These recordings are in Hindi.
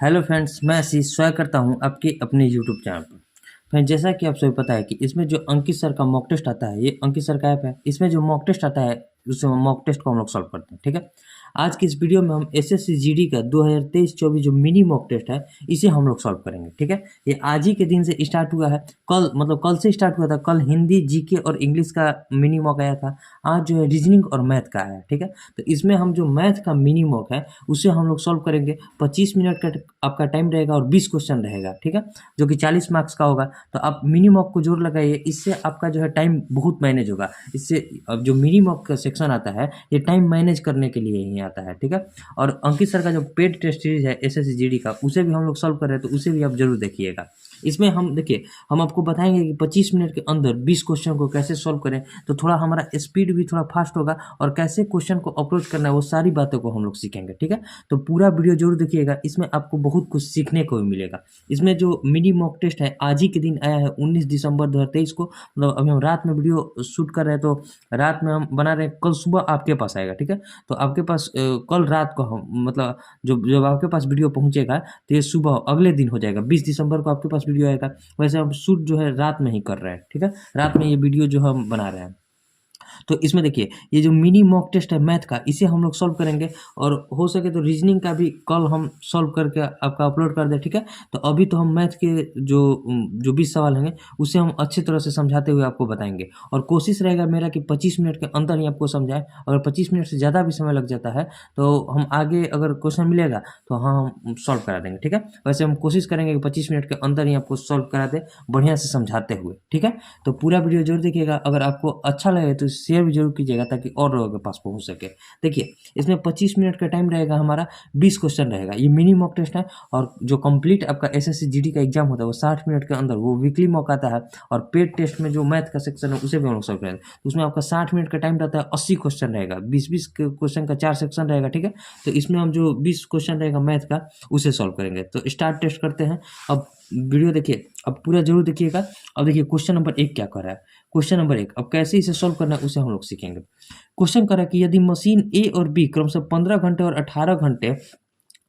हेलो फ्रेंड्स, मैं आशीष स्वागत करता हूं आपके अपने यूट्यूब चैनल पर। फ्रेंड्स, जैसा कि आप सभी पता है कि इसमें जो अंकित सर का मॉक टेस्ट आता है, ये अंकित सर का ऐप है। इसमें जो मॉक टेस्ट आता है उस मॉक टेस्ट को हम लोग सॉल्व करते हैं। ठीक है, आज की इस वीडियो में हम एसएससी जीडी का 2023-24 जो मिनी मॉक टेस्ट है इसे हम लोग सॉल्व करेंगे। ठीक है, ये आज ही के दिन से स्टार्ट हुआ है। कल से स्टार्ट हुआ था। कल हिंदी, जीके और इंग्लिश का मिनी मॉक आया था। आज जो है रीजनिंग और मैथ का आया है। ठीक है, तो इसमें हम जो मैथ का मिनी मॉक है उसे हम लोग सॉल्व करेंगे। 25 मिनट का आपका टाइम रहेगा और 20 क्वेश्चन रहेगा। ठीक है, जो कि 40 मार्क्स का होगा। तो आप मिनी मॉक को जोर लगाइए, इससे आपका जो है टाइम बहुत मैनेज होगा। इससे अब जो मिनी मॉक का सेक्शन आता है ये टाइम मैनेज करने के लिए ही आता है। ठीक है, और अंकित सर का जो पेड टेस्ट सीरीज है एसएससी जीडी का, उसे भी हम लोग सॉल्व कर रहे हैं, तो उसे भी आप जरूर देखिएगा। इसमें हम देखिए, हम आपको बताएंगे कि 25 मिनट के अंदर 20 क्वेश्चन को कैसे सॉल्व करें, तो थोड़ा हमारा स्पीड भी थोड़ा फास्ट होगा और कैसे क्वेश्चन को अप्रोच करना है वो सारी बातों को हम लोग सीखेंगे। ठीक है, तो पूरा वीडियो जरूर देखिएगा, इसमें आपको बहुत कुछ सीखने को भी मिलेगा। इसमें जो मिनी मॉक टेस्ट है आज ही के दिन आया है, 19 दिसंबर 2023 को। मतलब अभी हम रात में वीडियो शूट कर रहे हैं, तो रात में हम बना रहे हैं, कल सुबह आपके पास आएगा। ठीक है, तो आपके पास कल रात को हम मतलब जब आपके पास वीडियो पहुंचेगा तो ये सुबह अगले दिन हो जाएगा। 20 दिसंबर को आपके पास वीडियो आएगा। वैसे हम शूट जो है रात में ही कर रहे हैं। ठीक है, रात में ये वीडियो जो हम बना रहे हैं। तो इसमें देखिए, ये जो मिनी मॉक टेस्ट है मैथ का, इसे हम लोग सॉल्व करेंगे। और हो सके तो रीजनिंग का भी कल हम सॉल्व करके आपका अपलोड कर दें। ठीक है, तो अभी तो हम मैथ के जो 20 सवाल हैं उसे हम अच्छी तरह से समझाते हुए आपको बताएंगे। और कोशिश रहेगा मेरा कि 25 मिनट के अंदर ही आपको समझाएं। अगर 25 मिनट से ज़्यादा भी समय लग जाता है तो हम आगे अगर क्वेश्चन मिलेगा तो हाँ, हम सॉल्व करा देंगे। ठीक है, वैसे हम कोशिश करेंगे कि 25 मिनट के अंदर ही आपको सॉल्व करा दें, बढ़िया से समझाते हुए। ठीक है, तो पूरा वीडियो जरूर देखिएगा। अगर आपको अच्छा लगे तो शेयर भी जरूर कीजिएगा ताकि और लोगों के पास पहुंच सके। देखिए, इसमें 25 मिनट का टाइम रहेगा, हमारा 20 क्वेश्चन रहेगा। ये मिनी मॉक टेस्ट है। और जो कंप्लीट आपका एसएससी जीडी का एग्जाम होता है वो 60 मिनट के अंदर, वो वीकली मॉक आता है। और पेड टेस्ट में जो मैथ का सेक्शन है उसे भी हम लोग सॉल्व करेंगे। तो उसमें आपका 60 मिनट का टाइम रहता है, 80 क्वेश्चन रहेगा, 20-20 क्वेश्चन का 4 सेक्शन रहेगा। ठीक है, तो इसमें हम जो 20 क्वेश्चन रहेगा मैथ का उसे सॉल्व करेंगे। तो स्टार्ट टेस्ट करते हैं। अब वीडियो देखिए, अब पूरा जरूर देखिएगा। अब देखिए क्वेश्चन नंबर 1 क्या कर रहा है। क्वेश्चन नंबर 1, अब कैसे इसे सॉल्व करना है उसे हम लोग सीखेंगे। क्वेश्चन कर रहा है कि यदि मशीन ए और बी क्रमशः 15 घंटे और 18 घंटे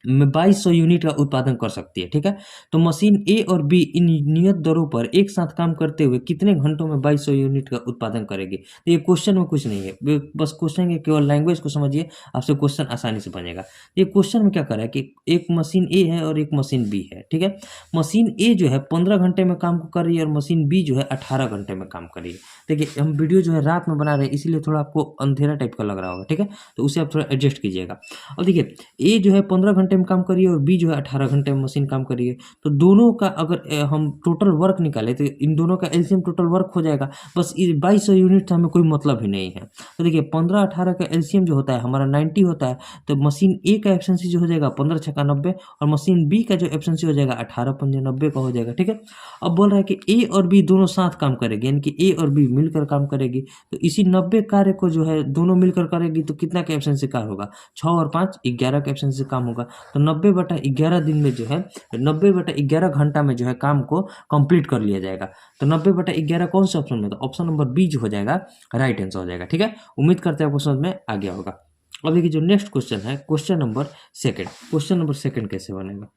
में 2200 यूनिट का उत्पादन कर सकती है। ठीक है, तो मशीन ए और बी इन नियत दरों पर एक साथ काम करते हुए कितने घंटों में 2200 यूनिट का उत्पादन करेगी। तो ये क्वेश्चन में कुछ नहीं है, बस क्वेश्चन के केवल लैंग्वेज को समझिए, आपसे क्वेश्चन आसानी से बनेगा। ये क्वेश्चन में क्या कर रहा है कि एक मशीन ए है और एक मशीन बी है। ठीक है, मशीन ए जो है 15 घंटे में काम कर रही है और मशीन बी जो है 18 घंटे में काम कर रही है। देखिए, हम वीडियो जो है रात में बना रहे हैं, इसीलिए थोड़ा आपको अंधेरा टाइप का लग रहा होगा। ठीक है, तो उसे आप थोड़ा एडजस्ट कीजिएगा। और देखिए, ए जो है 15 घंटे में काम कर रही है और बी जो है 18 घंटे में मशीन काम कर रही है। तो दोनों का अगर हम टोटल वर्क निकाले तो इन दोनों का एलसीएम टोटल वर्क हो जाएगा। बस 2200 यूनिट से हमें कोई मतलब ही नहीं है। तो देखिए, 15-18 का एलसीएम जो होता है हमारा 90 होता है। तो मशीन ए का एफिशिएंसी जो हो जाएगा 15 छक्का 90, और मशीन बी का जो एफिशिएंसी हो जाएगा 18 पंजे 90 का हो जाएगा। ठीक है, अब बोल रहा है कि ए और बी दोनों साथ काम करेगी, यानी कि ए और बी मिलकर काम करेगी। तो इसी 90 कार्य को जो है दोनों मिलकर करेगी, तो कितना का एफिशिएंसी कार्य होगा, 6 और 5 11 का एफिशिएंसी काम होगा। तो 90/11 दिन में जो है 90/11 घंटा में जो है काम को कंप्लीट कर लिया जाएगा। तो 90/11 कौन से ऑप्शन में, तो ऑप्शन नंबर बी जो हो जाएगा राइट आंसर हो जाएगा। ठीक है, उम्मीद करते हैं आपको समझ में आ गया होगा। अब देखिए, जो नेक्स्ट क्वेश्चन है question number second. Question number second कैसे बनेगा,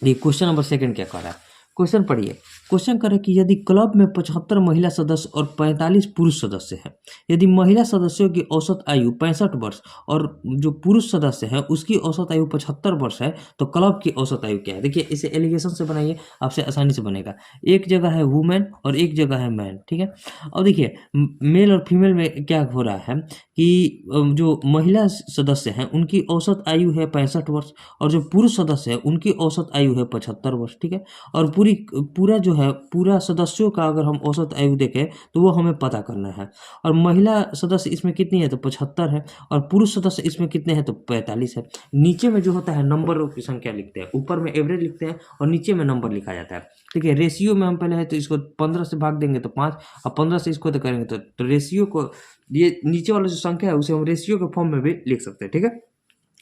ये क्वेश्चन नंबर सेकंड क्या कर रहा है। क्वेश्चन पढ़िए। क्वेश्चन करे कि यदि क्लब में 75 महिला सदस्य और 45 पुरुष सदस्य हैं, यदि महिला सदस्यों की औसत आयु 65 वर्ष और जो पुरुष सदस्य हैं उसकी औसत आयु 75 वर्ष है, तो क्लब की औसत आयु क्या है। देखिए, इसे एलिगेशन से बनाइए, आपसे आसानी से बनेगा। एक जगह है वुमेन और एक जगह है मैन। ठीक है, अब देखिए मेल और फीमेल में क्या हो रहा है कि जो महिला सदस्य हैं उनकी औसत आयु है 65 वर्ष और जो पुरुष सदस्य है उनकी औसत आयु है 75 वर्ष। ठीक है, और पूरा जो है पूरा सदस्यों का अगर हम औसत आयु देखें तो वो हमें पता करना है। और महिला सदस्य इसमें कितनी है, तो 75 है। और पुरुष सदस्य इसमें कितने हैं, तो 45 है। नीचे में जो होता है नंबरों की संख्या लिखते हैं, ऊपर में एवरेज लिखते हैं और नीचे में नंबर लिखा जाता है। ठीक है, रेशियो में हम पहले है तो इसको 15 से भाग देंगे तो 5, और 15 से इसको तो करेंगे तो रेशियो को, ये नीचे वाला जो संख्या है उसे हम रेशियो के फॉर्म में भी लिख सकते हैं। ठीक है,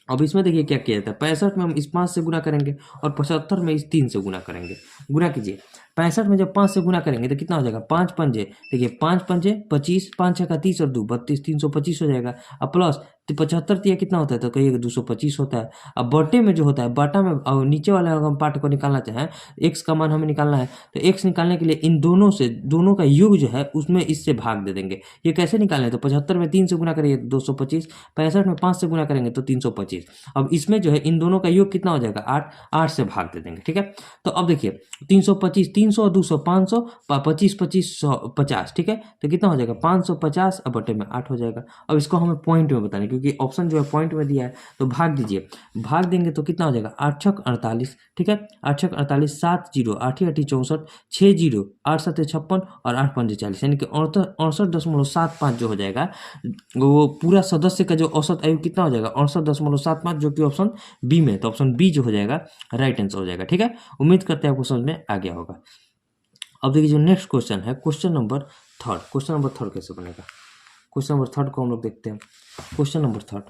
अब इसमें देखिए क्या किया जाता है, 65 में हम इस 5 से गुना करेंगे और 75 में इस 3 से गुना करेंगे। गुना कीजिए, 65 में जब 5 से गुना करेंगे तो कितना हो जाएगा, 5 पंजे, देखिए 5 पंजे 25, 5 छक्का 30 और 2 32, 325 हो जाएगा। अब प्लस 75 तिया कितना होता है, तो कहिएगा 225 होता है। अब बटे में जो होता है, बाटा में अब नीचे वाले अगर हम पार्ट को निकालना चाहें, एक्स का मान हमें निकालना है, तो एक्स निकालने के लिए इन दोनों से, दोनों का योग जो है उसमें इससे भाग दे देंगे। ये कैसे निकालें, तो 75 में 3 से गुना करेंगे तो 225, 65 में 5 से गुना करेंगे तो 325। अब इसमें जो है इन दोनों का योग कितना हो जाएगा, 8, 8 से भाग दे देंगे, ठीक है। तो अब देखिए 325, 300, 200, 500, 25, 25, 50, ठीक है। तो कितना हो जाएगा 550, अब बटे में 8 हो जाएगा। अब इसको हमें पॉइंट में बताना है, क्योंकि ऑप्शन जो है पॉइंट में दिया है, तो भाग दीजिए, भाग देंगे तो कितना हो जाएगा 8 छक 48, ठीक है। 8 छक 48, 7 जीरो 8 8 64, 6 जीरो 8 7 56 और 8 5 40, यानी कि 68.75 जो हो जाएगा, वो पूरा सदस्य का जो औसत आयु कितना हो जाएगा 68.75, जो कि ऑप्शन बी में, तो ऑप्शन बी जो हो जाएगा राइट आंसर हो जाएगा, ठीक है। उम्मीद करते हैं आपको समझ में आ गया होगा। अब देखिए जो नेक्स्ट क्वेश्चन है, क्वेश्चन नंबर थर्ड कैसे बनेगा। क्वेश्चन नंबर थर्ड को हम लोग देखते हैं। क्वेश्चन नंबर थर्ड,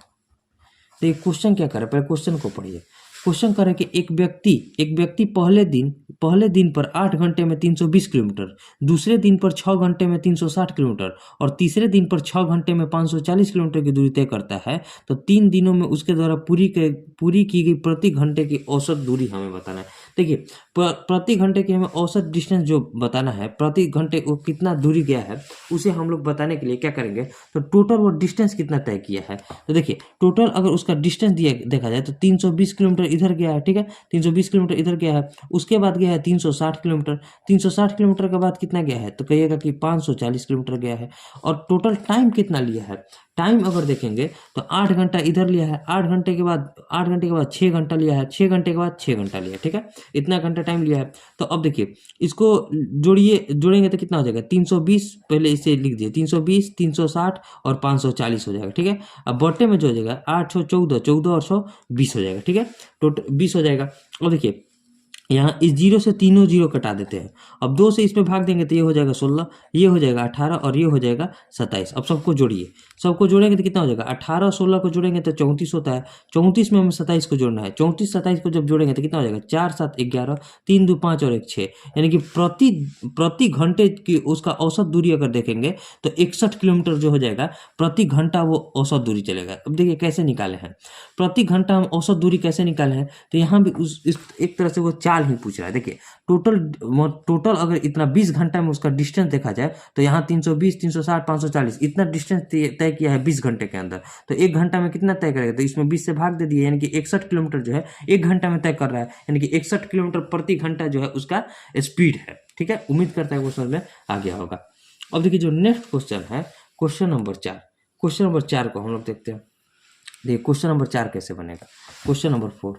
तो ये क्वेश्चन क्या करे, पहले क्वेश्चन को पढ़िए। क्वेश्चन करे कि एक व्यक्ति पहले दिन पर 8 घंटे में 320 किलोमीटर, दूसरे दिन पर 6 घंटे में 360 किलोमीटर और तीसरे दिन पर 6 घंटे में 540 किलोमीटर की दूरी तय करता है, तो 3 दिनों में उसके द्वारा पूरी की गई प्रति घंटे की औसत दूरी हमें बताना है। देखिए प्रति घंटे की हमें औसत डिस्टेंस जो बताना है, प्रति घंटे वो कितना दूरी गया है, उसे हम लोग बताने के लिए क्या करेंगे, तो टोटल वो डिस्टेंस कितना तय किया है। तो देखिए टोटल अगर उसका डिस्टेंस देखा जाए तो 320 किलोमीटर इधर गया है, ठीक है, 320 किलोमीटर इधर गया है, उसके बाद गया है 360 किलोमीटर, 360 किलोमीटर के बाद कितना गया है, तो कहिएगा कि 540 किलोमीटर गया है। और टोटल टाइम कितना लिया है, टाइम अगर देखेंगे तो 8 घंटा इधर लिया है, 8 घंटे के बाद 6 घंटा लिया है, 6 घंटे के बाद 6 घंटा लिया है, ठीक है, इतना घंटा टाइम लिया है। तो अब देखिए इसको जोड़ेंगे तो कितना हो जाएगा 320, पहले इसे लिख दिए 320, 360 और 540 हो जाएगा, ठीक है। अब बटे में जो हो जाएगा 8 100 14, 14 और 100 20 हो जाएगा, ठीक है, टोटल 20 हो जाएगा। और देखिए यहाँ इस जीरो से तीनों जीरो कटा देते हैं, अब 2 से इसमें भाग देंगे तो ये हो जाएगा 16, ये हो जाएगा 18 और ये हो जाएगा 27। अब सबको जोड़िए, सबको जोड़ेंगे तो कितना हो जाएगा 18 और 16 को जोड़ेंगे तो 34 होता है, 34 में हमें 27 को जोड़ना है, 34 27 को जब जोड़ेंगे तो कितना हो जाएगा 4 7 11, 3 2 5 और 1 6, यानी कि प्रति घंटे की उसका औसत दूरी अगर देखेंगे तो 61 किलोमीटर जो हो जाएगा प्रति घंटा वो औसत दूरी चलेगा। अब देखिए कैसे निकाले हैं प्रति घंटा हम औसत दूरी कैसे निकाले हैं, तो यहाँ भी एक तरह से वो चाल ही पूछ रहा है। देखिए टोटल अगर इतना 20 घंटा में उसका डिस्टेंस देखा जाए तो यहाँ 320, 360, 540 इतना डिस्टेंस तय किया है 20 घंटे के अंदर, तो 1 घंटा में कितना तय करेगा, तो इसमें 20 से भाग दे दिए, यानी कि 61 किलोमीटर जो है 1 घंटा में तय कर रहा है, यानी कि 61 किलोमीटर प्रति घंटा जो है उसका स्पीड है, ठीक है। उम्मीद करता है वो समझ में आ गया होगा। अब देखिए जो नेक्स्ट क्वेश्चन है क्वेश्चन नंबर 4, क्वेश्चन नंबर 4 को हम लोग देखते हैं। देखिए क्वेश्चन नंबर 4 कैसे बनेगा। क्वेश्चन नंबर 4,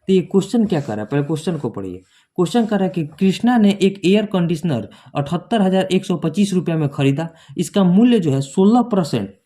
तो ये क्वेश्चन क्या कर रहा है, पहले क्वेश्चन को पढ़िए। क्वेश्चन कर रहा है कि कृष्णा ने एक एयर कंडीशनर 78,125 रुपये में खरीदा, इसका मूल्य जो है 16%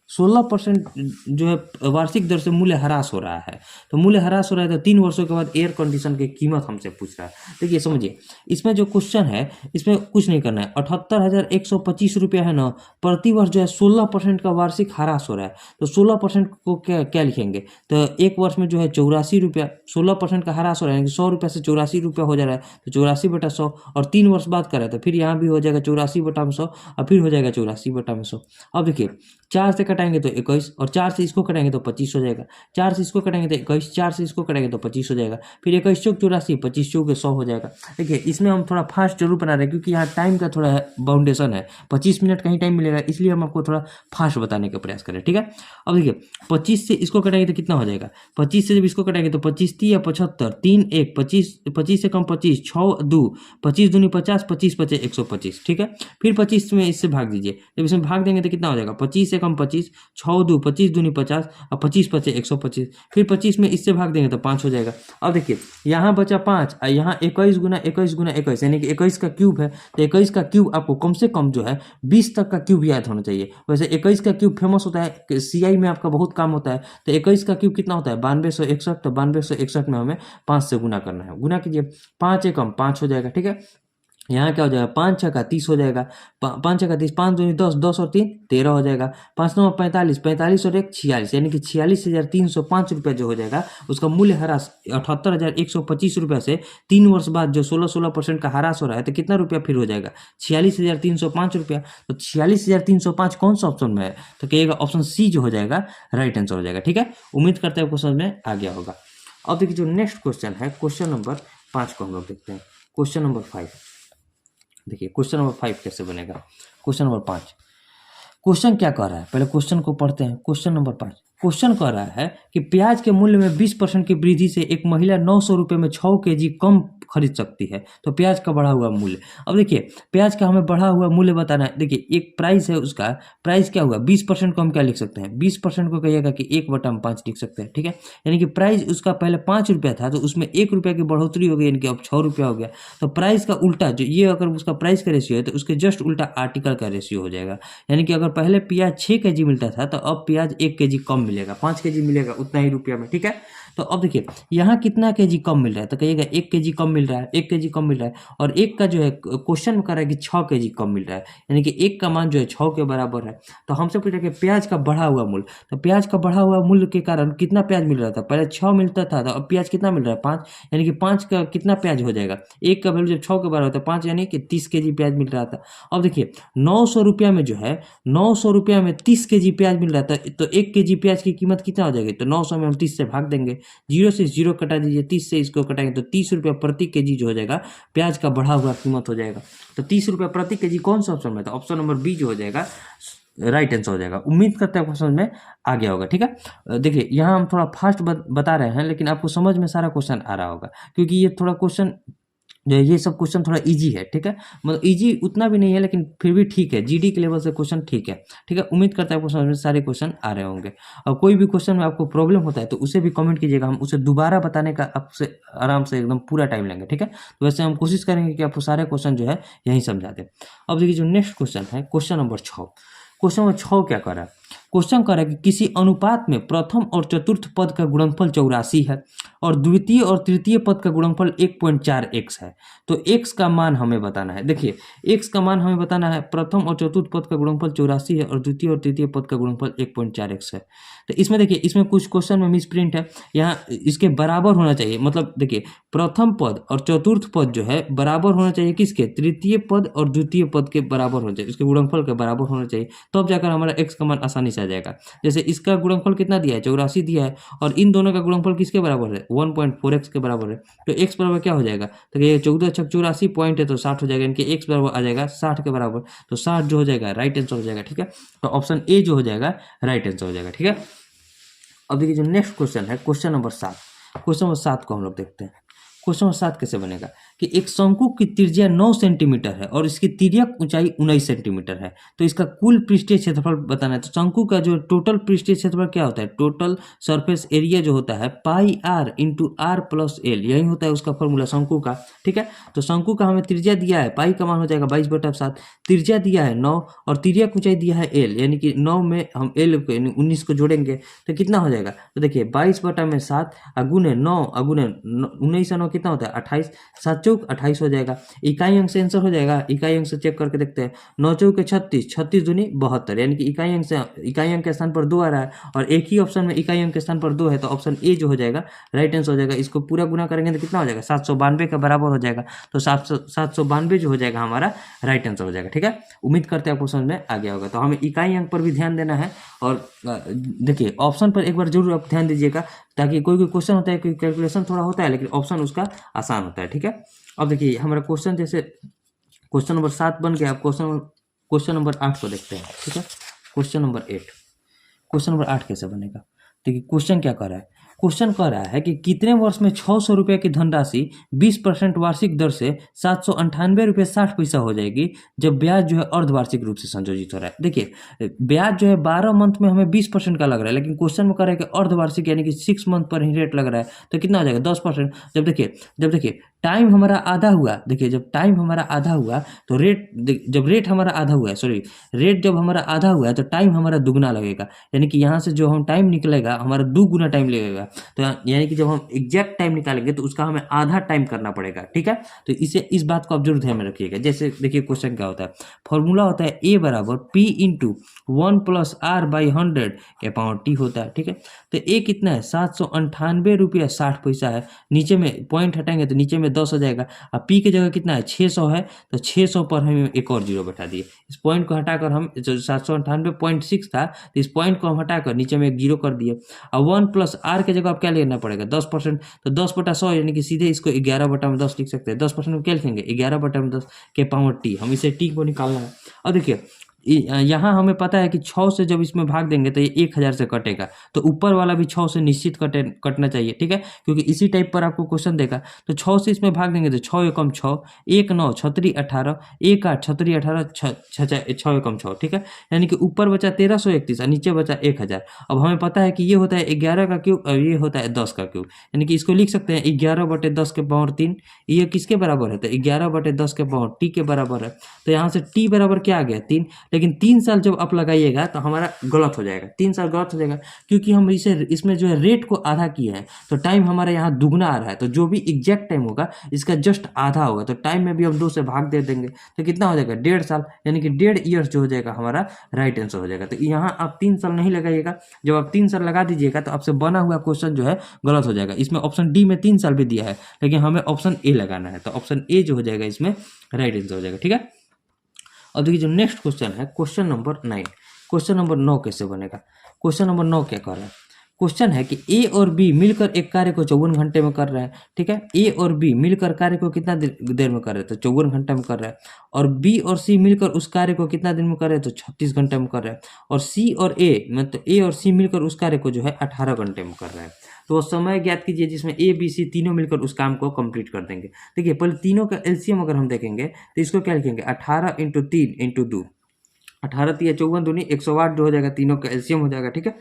जो है वार्षिक दर से मूल्य ह्रास हो रहा है। तो मूल्य ह्रास हो रहा है तो 3 वर्षों के बाद एयर कंडीशन की कीमत हमसे पूछ रहा है। देखिए समझिए इसमें जो क्वेश्चन है इसमें कुछ नहीं करना है, 78,125 रुपया है ना, प्रति वर्ष जो है 16% का वार्षिक ह्रास हो रहा है, तो 16% को क्या लिखेंगे, तो एक वर्ष में जो है 84 रुपया, 16% का ह्रास हो रहा है, 100 रुपया से 84 रुपया हो जा रहा है, तो 84/100, और 3 वर्ष बाद करें तो फिर यहाँ भी हो जाएगा 84/100 और फिर हो जाएगा 84/100। अब देखिए 4 से कटाएंगे तो 21, और 4 से इसको कटाएंगे तो 25 हो जाएगा, 4 से इसको कटाएंगे तो 21, 4 से इसको कटाएंगे तो 25 हो जाएगा, फिर 21 चौक 84, 25 चौक 100 हो जाएगा। देखिए इसमें हम थोड़ा फास्ट जरूर बना रहे हैं क्योंकि यहाँ टाइम का थोड़ा बाउंडेशन है, 25 मिनट कहीं टाइम मिलेगा, इसलिए हम आपको थोड़ा फास्ट बताने का प्रयास करें, ठीक है। अब देखिए 25 से इसको कटाएंगे तो कितना हो जाएगा, 25 से जब इसको कटाएंगे तो 25 3 या 75, 3 1 25, 25 से कम 25, 6 2, 25 दूनी 50, 25 25 125, ठीक है। फिर 25 में इससे भाग दीजिए, जब इसमें भाग देंगे तो कितना हो जाएगा 25 से कम 25, 6 2 25 दूनी 50 और 25 25 125, फिर 25 में इससे भाग देंगे तो 5 हो जाएगा। अब देखिए यहाँ बचा 5 और यहाँ 21 गुना 21 गुना 21, यानी कि 21 का क्यूब है, तो 21 का क्यूब आपको कम से कम जो है 20 तक का क्यूब याद होना चाहिए। वैसे 21 का क्यूब फेमस होता है, सीआई में आपका बहुत काम होता है, तो 21 का क्यूब कितना होता है 9261, तो 9261 में हमें 5 से गुना करना है, गुना कीजिए, 5 एकम 5 हो जाएगा, ठीक है। यहाँ क्या हो जाएगा, 5 छक्का 30 हो जाएगा, 5 छक्का 30, 5 दूनी 10, 10 और 3 13 हो जाएगा, 5 9 45, 45 और 1 46, यानी कि 46,305 रुपया जो हो जाएगा उसका मूल्य ह्रास 78,125 रुपया से 3 वर्ष बाद जो 16% का ह्रास हो रहा है तो कितना रुपया फिर हो जाएगा, 46,305 रुपया। तो 46,305 कौन सा ऑप्शन में है, तो कहिएगा ऑप्शन सी जो हो जाएगा राइट आंसर हो जाएगा। ठीक है, उम्मीद करते हैं आपको समझ में आ गया होगा। अब देखिए जो नेक्स्ट क्वेश्चन है, क्वेश्चन नंबर 5 को हम लोग देखते हैं। क्वेश्चन नंबर 5, देखिए क्वेश्चन नंबर 5 कैसे बनेगा। क्वेश्चन नंबर 5, क्वेश्चन क्या कह रहा है, पहले क्वेश्चन को पढ़ते हैं। क्वेश्चन नंबर 5, क्वेश्चन कह रहा है कि प्याज के मूल्य में 20% की वृद्धि से एक महिला 900 रुपये में 6 केजी कम खरीद सकती है, तो प्याज का बढ़ा हुआ मूल्य। अब देखिए प्याज का हमें बढ़ा हुआ मूल्य बताना है। देखिए एक प्राइस है, उसका प्राइस क्या हुआ 20% को हम क्या लिख सकते हैं, 20% को कहिएगा कि 1/5 लिख सकते हैं। ठीक है, यानी कि प्राइस उसका पहले 5 रुपया था तो उसमें 1 रुपया की बढ़ोतरी हो गई, यानी कि अब 6 रुपया हो गया। तो प्राइस का उल्टा जो ये अगर उसका प्राइस का रेशियो है तो उसके जस्ट उल्टा आर्टिकल का रेशियो हो जाएगा। यानी कि अगर पहले प्याज 6 केजी मिलता था तो अब प्याज 1 केजी कम मिलेगा, 5 केजी मिलेगा उतना ही रुपया में। ठीक है, तो अब देखिए यहाँ कितना केजी कम मिल रहा है, तो कहिएगा 1 केजी कम मिल रहा है, 1 केजी कम मिल रहा है। और एक का जो है क्वेश्चन में कर रहा है कि 6 केजी कम मिल रहा है, यानी कि एक का मान जो है 6 के बराबर है। तो हमसे पूछा कि प्याज का बढ़ा हुआ मूल्य, तो प्याज का बढ़ा हुआ मूल्य के कारण कितना प्याज मिल रहा था, पहले 6 मिलता था तो अब प्याज कितना मिल रहा है 5, यानी कि 5 का कितना प्याज हो जाएगा, एक का वैल्यू जब 6 के बराबर होता है 5, यानी कि 30 केजी प्याज मिल रहा था। अब देखिए 900 रुपया में जो है 900 रुपया में 30 केजी प्याज मिल रहा था, तो 1 केजी प्याज की कीमत कितना हो जाएगी, तो 900 में हम 30 से भाग देंगे, 0 से 0 कटा दीजिए, 30 से इसको कटाएंगे तो 30 रुपया प्रति केजी जो हो जाएगा प्याज का बढ़ा हुआ कीमत हो जाएगा। तो 30 रुपया प्रति केजी कौन सा ऑप्शन में था, ऑप्शन नंबर बी जो हो जाएगा राइट आंसर हो जाएगा। उम्मीद करते हैं आपको समझ में आ गया होगा। ठीक है, देखिए यहाँ हम थोड़ा फास्ट बता रहे हैं लेकिन आपको समझ में सारा क्वेश्चन आ रहा होगा, क्योंकि ये थोड़ा क्वेश्चन जो ये सब क्वेश्चन थोड़ा इजी है। ठीक है, मतलब इजी उतना भी नहीं है लेकिन फिर भी ठीक है, जीडी के लेवल से क्वेश्चन ठीक है। ठीक है, उम्मीद करता है आपको समझ में सारे क्वेश्चन आ रहे होंगे। और कोई भी क्वेश्चन में आपको प्रॉब्लम होता है तो उसे भी कमेंट कीजिएगा, हम उसे दोबारा बताने का आपसे आराम से एकदम पूरा टाइम लेंगे। ठीक है, तो वैसे हम कोशिश करेंगे कि आपको सारे क्वेश्चन जो है यहीं समझा दें। अब देखिए जो नेक्स्ट क्वेश्चन है, क्वेश्चन नंबर 6, क्वेश्चन नंबर 6 क्या कर रहा है, क्वेश्चन कर रहा है कि किसी अनुपात में प्रथम और चतुर्थ पद का गुणनफल 84 है और द्वितीय और तृतीय पद का गुणनफल 1.4x है, तो x का मान हमें बताना है। देखिए x का मान हमें बताना है, प्रथम और चतुर्थ पद का गुणनफल 84 है और द्वितीय और तृतीय पद का गुणनफल 1.4x है। तो इसमें देखिए इसमें कुछ क्वेश्चन में मिस प्रिंट है, यहाँ इसके बराबर होना चाहिए, मतलब देखिए प्रथम पद और चतुर्थ पद जो है बराबर होना चाहिए किसके, तृतीय पद और द्वितीय पद के बराबर होना चाहिए, इसके गुणनफल के बराबर होना चाहिए, तब जाकर हमारा x का मान आसानी से आ जाएगा। जैसे इसका गुणनफल कितना दिया है 84 दिया है और इन दोनों का गुणनफल किसके बराबर है 1.4x के बराबर है, तो x बराबर क्या हो जाएगा, तो ये 14 छक 84 पॉइंट है तो 60 हो जाएगा, इनके x बराबर आ जाएगा 60 के बराबर, तो 60 जो हो जाएगा राइट आंसर हो जाएगा। ठीक है, तो ऑप्शन ए जो हो जाएगा राइट आंसर हो जाएगा। ठीक है, अब देखिए जो नेक्स्ट क्वेश्चन है, क्वेश्चन नंबर 7, क्वेश्चन नंबर 7 को हम लोग देखते हैं। क्वेश्चन नंबर 7 कैसे बनेगा कि एक शंकु की त्रिज्या 9 सेंटीमीटर है और इसकी तिर्यक ऊंचाई 19 सेंटीमीटर है, तो इसका कुल पृष्ठीय क्षेत्रफल बताना है। तो शंकु का जो टोटल पृष्ठीय क्षेत्रफल क्या होता है, टोटल सरफेस एरिया जो होता है pi r into r plus l, यही होता है उसका फॉर्मूला शंकु का। ठीक है, तो शंकु का हमें त्रिज्या दिया है, पाई का मान हो जाएगा 22/7, त्रिज्या दिया है 9 और तिर्यक ऊंचाई दिया है एल, यानी कि 9 में हम एल को यानी 19 को जोड़ेंगे तो कितना हो जाएगा, तो देखिए 22/7 अगुने 9 अगुने 19 9 कितना होता है 28, 7 चौक 28 हो जाएगा। इकाई अंक से आंसर हो जाएगा, इकाई अंक से चेक करके देखते हैं, 9 चौक 36, 36 दूनी 72, यानी कि इकाई अंक के स्थान पर 2 आ रहा है और एक ही ऑप्शन में इकाई अंक के स्थान पर 2 है, तो ऑप्शन ए जो हो जाएगा राइट आंसर हो जाएगा। इसको पूरा गुना करेंगे तो कितना हो जाएगा 792 के बराबर हो जाएगा, तो 792 जो हो जाएगा हमारा राइट आंसर हो जाएगा। ठीक है, उम्मीद करते हैं आपको समझ में आ गया होगा। तो हमें इकाई अंक पर भी ध्यान देना है और देखिए ऑप्शन पर एक बार जरूर आप ध्यान दीजिएगा, ताकि कोई क्वेश्चन होता है, कोई कैलकुलेशन थोड़ा होता है लेकिन ऑप्शन उसका आसान होता है। ठीक है, अब देखिए हमारा क्वेश्चन जैसे क्वेश्चन नंबर 7 बन गया, अब क्वेश्चन नंबर 8 को देखते हैं। ठीक है, क्वेश्चन नंबर 8, क्वेश्चन नंबर 8 कैसे बनेगा, देखिए क्वेश्चन क्या कर रहा है, क्वेश्चन कह रहा है कि कितने वर्ष में 600 रुपये की धनराशि 20% वार्षिक दर से 798 रुपये 60 पैसा हो जाएगी जब ब्याज जो है अर्धवार्षिक रूप से संयोजित हो रहा है। देखिए ब्याज जो है 12 मंथ में हमें 20% का लग रहा है, लेकिन क्वेश्चन में कह रहा है कि अर्धवार्षिक यानी कि 6 मंथ पर ही रेट लग रहा है, तो कितना हो जाएगा 10%। जब देखिए टाइम हमारा आधा हुआ, देखिए जब टाइम हमारा आधा हुआ तो जब रेट हमारा आधा हुआ है, सॉरी रेट जब हमारा आधा हुआ है तो टाइम हमारा दुगना लगेगा, यानी कि यहाँ से जो हम टाइम निकलेगा हमारा 2 गुना टाइम लगेगा। तो यानी कि जब हम एग्जैक्ट टाइम निकालेंगे तो उसका हमें आधा टाइम करना पड़ेगा, ठीक है। तो इस बात को आप जरूर ध्यान में रखिएगा। जैसे देखिए क्वेश्चन क्या होता है, फॉर्मूला होता है ए बराबर P into 1 plus R by 100 के पावर टी होता है, ठीक है। तो ए कितना है, 798 रुपया 60 पैसा है, नीचे में पॉइंट हटाएंगे तो नीचे में 10 हो जाएगा। अब पी की जगह कितना है, 600 है, तो 600 पर हम एक और जीरो बैठा दिए। इस पॉइंट को हटाकर हम 798.6 था, तो इस पॉइंट को हम हटाकर नीचे में एक जीरो कर दिए। अब 1 प्लस आर के जगह आप क्या लेना पड़ेगा, 10%, तो 10/100 यानी कि सीधे इसको 11/10 लिख सकते हैं। 10% में क्या लिखेंगे, 11/10 के पावर टी, हम इसे टी को निकालना है। और देखिए यहाँ हमें पता है कि 6 से जब इसमें भाग देंगे तो ये 1000 से कटेगा, तो ऊपर वाला भी 6 से निश्चित कटना चाहिए, ठीक है, क्योंकि इसी टाइप पर आपको क्वेश्चन देगा। तो 6 से इसमें भाग देंगे तो 6 एकम 6, 1 9 छतरी 18, 1 8 छतरी 18, 6 एकम 6, ठीक है। यानी कि ऊपर बचा 1331 और नीचे बचा 1000। अब हमें पता है कि ये होता है 11 का क्यूब और ये होता है 10 का क्यूब, यानी कि इसको लिख सकते हैं 11/10 के पावर 3। ये किसके बराबर है, तो 11/10 के पावर टी के बराबर है। तो यहाँ से टी बराबर क्या आ गया, 3। लेकिन 3 साल जब आप लगाइएगा तो हमारा गलत हो जाएगा, 3 साल गलत हो जाएगा, क्योंकि हम इसमें जो है रेट को आधा किए हैं, तो टाइम हमारा यहाँ दुगना आ रहा है। तो जो भी एग्जैक्ट टाइम होगा इसका जस्ट आधा होगा, तो टाइम में भी हम 2 से भाग दे देंगे, तो कितना हो जाएगा, 1.5 साल, यानी कि 1.5 ईयर्स जो हो जाएगा हमारा राइट आंसर हो जाएगा। तो यहाँ आप 3 साल नहीं लगाइएगा, जब आप 3 साल लगा दीजिएगा तो आपसे बना हुआ क्वेश्चन जो है गलत हो जाएगा। इसमें ऑप्शन डी में 3 साल भी दिया है, लेकिन हमें ऑप्शन ए लगाना है, तो ऑप्शन ए जो हो जाएगा इसमें राइट आंसर हो जाएगा, ठीक है। अब देखिए जो नेक्स्ट क्वेश्चन है, क्वेश्चन नंबर 9। क्वेश्चन नंबर 9 कैसे बनेगा, क्वेश्चन नंबर 9 क्या कर रहा है, क्वेश्चन है कि ए और बी मिलकर एक कार्य को 54 घंटे में कर रहे हैं, ठीक है। ए और बी मिलकर कार्य को कितना देर में कर रहे हैं, तो 54 घंटे में कर रहे हैं। और बी और सी मिलकर उस कार्य को कितना दिन में कर रहे हैं, तो 36 घंटे में कर रहे हैं। और सी और ए, मतलब ए और सी मिलकर उस कार्य को जो है 18 घंटे में कर रहे हैं। तो समय ज्ञात कीजिए जिसमें ए बी सी तीनों मिलकर उस काम को कंप्लीट कर देंगे। देखिए पहले तीनों का एलसीएम अगर हम देखेंगे तो इसको क्या लिखेंगे, 18 × 3 × 2, 18 × 3 = 54 दूनी 108 जो हो जाएगा, तीनों का एलसीएम हो जाएगा, ठीक है।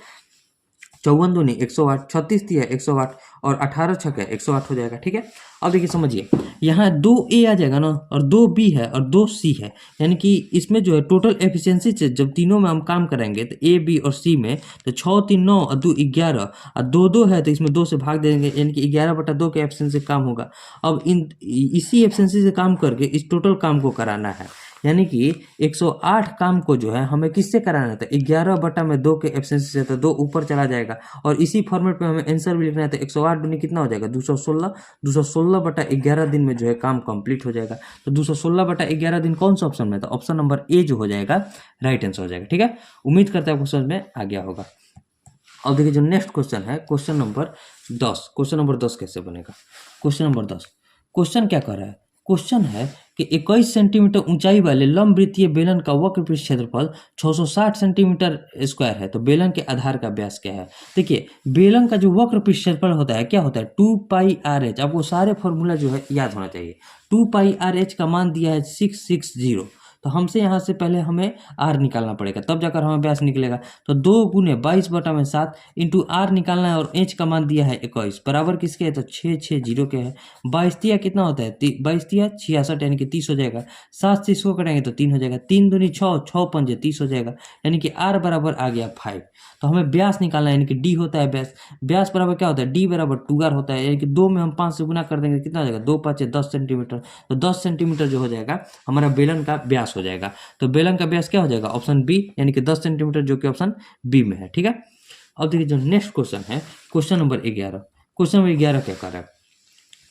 54 दूनी 108, 36 दिया 108 और 18 छक्के 108 हो जाएगा, ठीक है। अब देखिए समझिए, यहाँ 2 ए आ जाएगा ना, और 2 बी है और 2 सी है, यानी कि इसमें जो है टोटल एफिशिएंसी से जब तीनों में हम काम करेंगे तो ए बी और सी में, तो 6 3 9 और 2 11 और 2 2 है, तो इसमें 2 से भाग देंगे, यानी कि 11/2 के एफिशिएंसी से काम होगा। अब इसी एफिशिएंसी से काम करके इस टोटल काम को कराना है, यानी कि 108 काम को जो है हमें किससे कराना था, 11/2 के एफिशिएंसी से, तो 2 ऊपर चला जाएगा। और इसी फॉर्मेट में हमें आंसर भी लिखना है, तो 108 दूनी कितना हो जाएगा, 216, 216/11 दिन में जो है काम कंप्लीट हो जाएगा। तो 216/11 दिन कौन सा ऑप्शन में, तो ऑप्शन नंबर ए जो हो जाएगा राइट आंसर हो जाएगा, ठीक है। उम्मीद करते हैं आपको समझ में आ गया होगा। अब देखिए जो नेक्स्ट क्वेश्चन है, क्वेश्चन नंबर 10। क्वेश्चन नंबर 10 कैसे बनेगा, क्वेश्चन नंबर 10, क्वेश्चन क्या कर रहा है, क्वेश्चन है कि 21 सेंटीमीटर ऊंचाई वाले लंबवृत्तीय बेलन का वक्र पृष्ठ क्षेत्रफल 660 सेंटीमीटर स्क्वायर है, तो बेलन के आधार का व्यास क्या है। देखिए बेलन का जो वक्र पृष्ठ क्षेत्रफल होता है क्या होता है, 2πRh। आपको सारे फॉर्मूला जो है याद होना चाहिए। 2πRh का मान दिया है 660, तो हमसे यहाँ से पहले हमें आर निकालना पड़ेगा, तब जाकर हमें व्यास निकलेगा। तो 2 × 22/7 इंटू आर निकालना है, और एच का मान दिया है 21 बराबर किसके है, तो 660 के है। 22 कितना होता है, 22 66, यानी कि 30 हो जाएगा। 7 से इसको करेंगे तो 3 हो जाएगा, 3 दूनी 6, 6 पंजे 30 हो जाएगा, यानी कि आर बराबर आ गया 5। तो हमें व्यास निकालना है, यानी कि डी होता है व्यास। व्यास बराबर क्या होता है, डी बराबर 2r होता है, यानी कि 2 में हम 5 से गुना कर देंगे, कितना हो जाएगा, 2 × 5 = 10 सेंटीमीटर। तो 10 सेंटीमीटर जो हो जाएगा हमारा बेलन का व्यास हो जाएगा। तो बेलन का व्यास क्या हो जाएगा, ऑप्शन बी, यानी कि 10 सेंटीमीटर, जो कि ऑप्शन बी में है, ठीक है। अब देखिए जो नेक्स्ट क्वेश्चन है, क्वेश्चन नंबर 11। क्वेश्चन नंबर 11 क्या कर रहा है,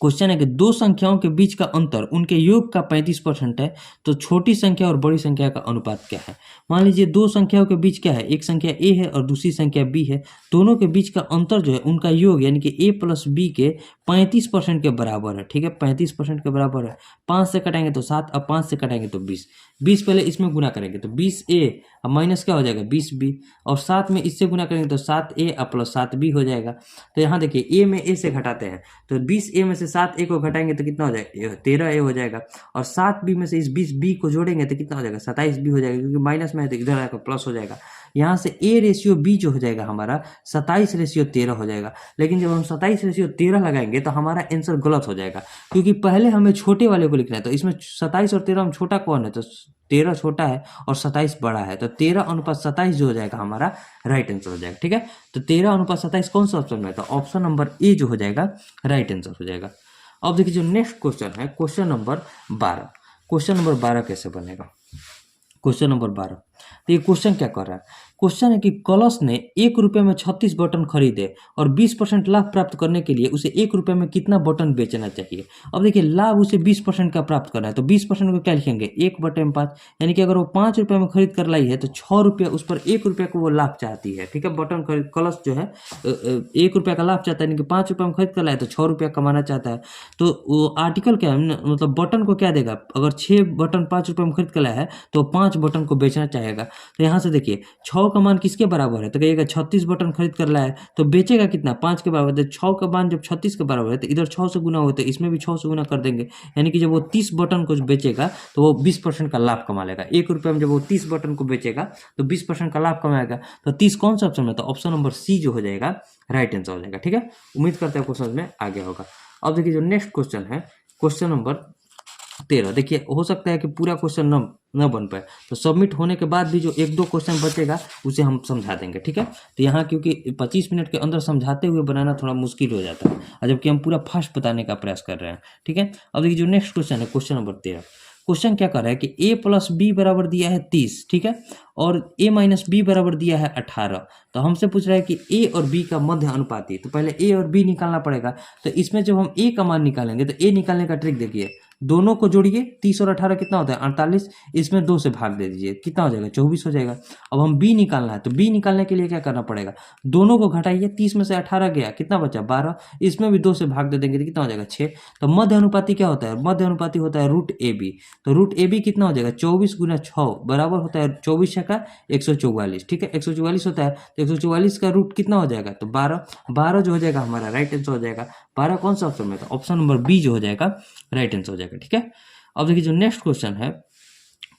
क्वेश्चन है कि दो संख्याओं के बीच का अंतर उनके योग का 35% है, तो छोटी संख्या और बड़ी संख्या का अनुपात क्या है। मान लीजिए दो संख्याओं के बीच क्या है, एक संख्या a है और दूसरी संख्या b है, दोनों के बीच का अंतर जो है उनका योग यानी कि a + b के 35% के बराबर है, ठीक है, 35% के बराबर है। 5 से कटाएंगे तो 7 और 5 से कटाएंगे तो 20। 20 पहले इसमें गुना करेंगे तो 20a और माइनस क्या हो जाएगा 20b, और 7 में इससे गुना करेंगे तो 7a और +7b हो जाएगा। तो यहाँ देखिए a में a से घटाते हैं तो 20a में से 7 ए को घटाएंगे तो कितना हो जाएगा, 13 ए हो जाएगा। और 7 बी में से इस 20 बी को जोड़ेंगे तो कितना हो जाएगा, 27 बी हो जाएगा, क्योंकि माइनस में है तो इधर आकर प्लस हो जाएगा। यहाँ से ए रेशियो बी जो हो जाएगा हमारा 27 रेशियो 13 हो जाएगा। लेकिन जब हम 27 रेशियो 13 लगाएंगे तो हमारा आंसर गलत हो जाएगा, क्योंकि पहले हमें छोटे वाले को लिखना है। तो इसमें 27 और 13 में छोटा कौन है, तो 13 छोटा है और 27 बड़ा है, तो 13:27 जो हो जाएगा हमारा राइट आंसर हो जाएगा। ठीक है, तो 13:27 कौन सा ऑप्शन में है, तो ऑप्शन नंबर ए जो हो जाएगा राइट आंसर हो जाएगा। अब देखिए जो नेक्स्ट क्वेश्चन है क्वेश्चन नंबर 12। क्वेश्चन नंबर 12 कैसे बनेगा, क्वेश्चन नंबर 12। तो ये क्वेश्चन क्या कर रहा है, क्वेश्चन है कि कलश ने 1 रुपये में 36 बटन खरीदे और 20% लाभ प्राप्त करने के लिए उसे 1 रुपये में कितना बटन बेचना चाहिए। अब देखिए लाभ उसे 20% का प्राप्त करना है, तो 20% को क्या लिखेंगे, 1/5, यानी कि अगर वो 5 रुपये में खरीद कर लाई है तो 6 रुपये उस पर 1 रुपये को वो लाभ चाहती है। ठीक है, बटन खरीद कलश जो है 1 रुपये का लाभ चाहता है, यानी कि 5 रुपये में खरीद कर लाए तो 6 रुपया कमाना चाहता है। तो वो आर्टिकल क्या है, मतलब बटन को क्या देगा, अगर 6 बटन 5 रुपये में खरीद कर लाया है तो 5 बटन को बेचना चाहेगा। तो यहाँ से देखिए 6 का मान किसके बराबर है, तो कहिएगा 36 बटन खरीद कर लाया है तो बेचेगा कितना, 5 के बराबर। तो 6 का मान जब 36 के बराबर है तो इधर 6 से गुना होता है, इसमें भी 6 से गुना कर देंगे, यानी कि जब वो 30 बटन को बेचेगा तो वो 20% का लाभ कमा लेगा। 1 रुपये में जब वो 30 बटन को बेचेगा तो 20% का लाभ कमाएगा। तो 30 कौन सा ऑप्शन है, तो ऑप्शन नंबर सी जो हो जाएगा राइट आंसर हो जाएगा। ठीक है, उम्मीद करते हैं क्वेश्चन में आ गया होगा। अब देखिए जो नेक्स्ट क्वेश्चन है क्वेश्चन नंबर 13। देखिए हो सकता है कि पूरा क्वेश्चन न बन पाए, तो सबमिट होने के बाद भी जो 1-2 क्वेश्चन बचेगा उसे हम समझा देंगे। ठीक है, तो यहाँ क्योंकि 25 मिनट के अंदर समझाते हुए बनाना थोड़ा मुश्किल हो जाता है, और जबकि हम पूरा फास्ट बताने का प्रयास कर रहे हैं। ठीक है, अब देखिए जो नेक्स्ट क्वेश्चन है क्वेश्चन नंबर 13। क्वेश्चन क्या कर रहा है कि a + b बराबर दिया है 30, ठीक है, और a - b बराबर दिया है 18। तो हमसे पूछ रहा है कि a और b का मध्य अनुपाती, तो पहले a और b निकालना पड़ेगा। तो इसमें जब हम a का मान निकालेंगे तो a निकालने का ट्रिक देखिए, दोनों को जोड़िए, 30 और 18 कितना होता है 48, इसमें 2 से भाग दे दीजिए, कितना हो जाएगा 24 हो जाएगा। अब हम b निकालना है, तो b निकालने के लिए क्या करना पड़ेगा, दोनों को घटाइए, 30 में से 18 गया, कितना बचा 12, इसमें भी 2 से भाग दे देंगे तो कितना हो जाएगा 6। तो मध्य अनुपाती क्या होता है, मध्य अनुपाती होता है √AB। तो √AB कितना हो जाएगा 24 × 6 बराबर होता है 24 छक्का 144। ठीक है, 144 होता है, तो 144 का रूट कितना हो जाएगा, तो 12 जो हो जाएगा हमारा राइट आंसर हो जाएगा। 12 कौन सा ऑप्शन में, तो ऑप्शन नंबर बी जो हो जाएगा राइट आंसर हो जाएगा। ठीक है, अब देखिए जो नेक्स्ट क्वेश्चन है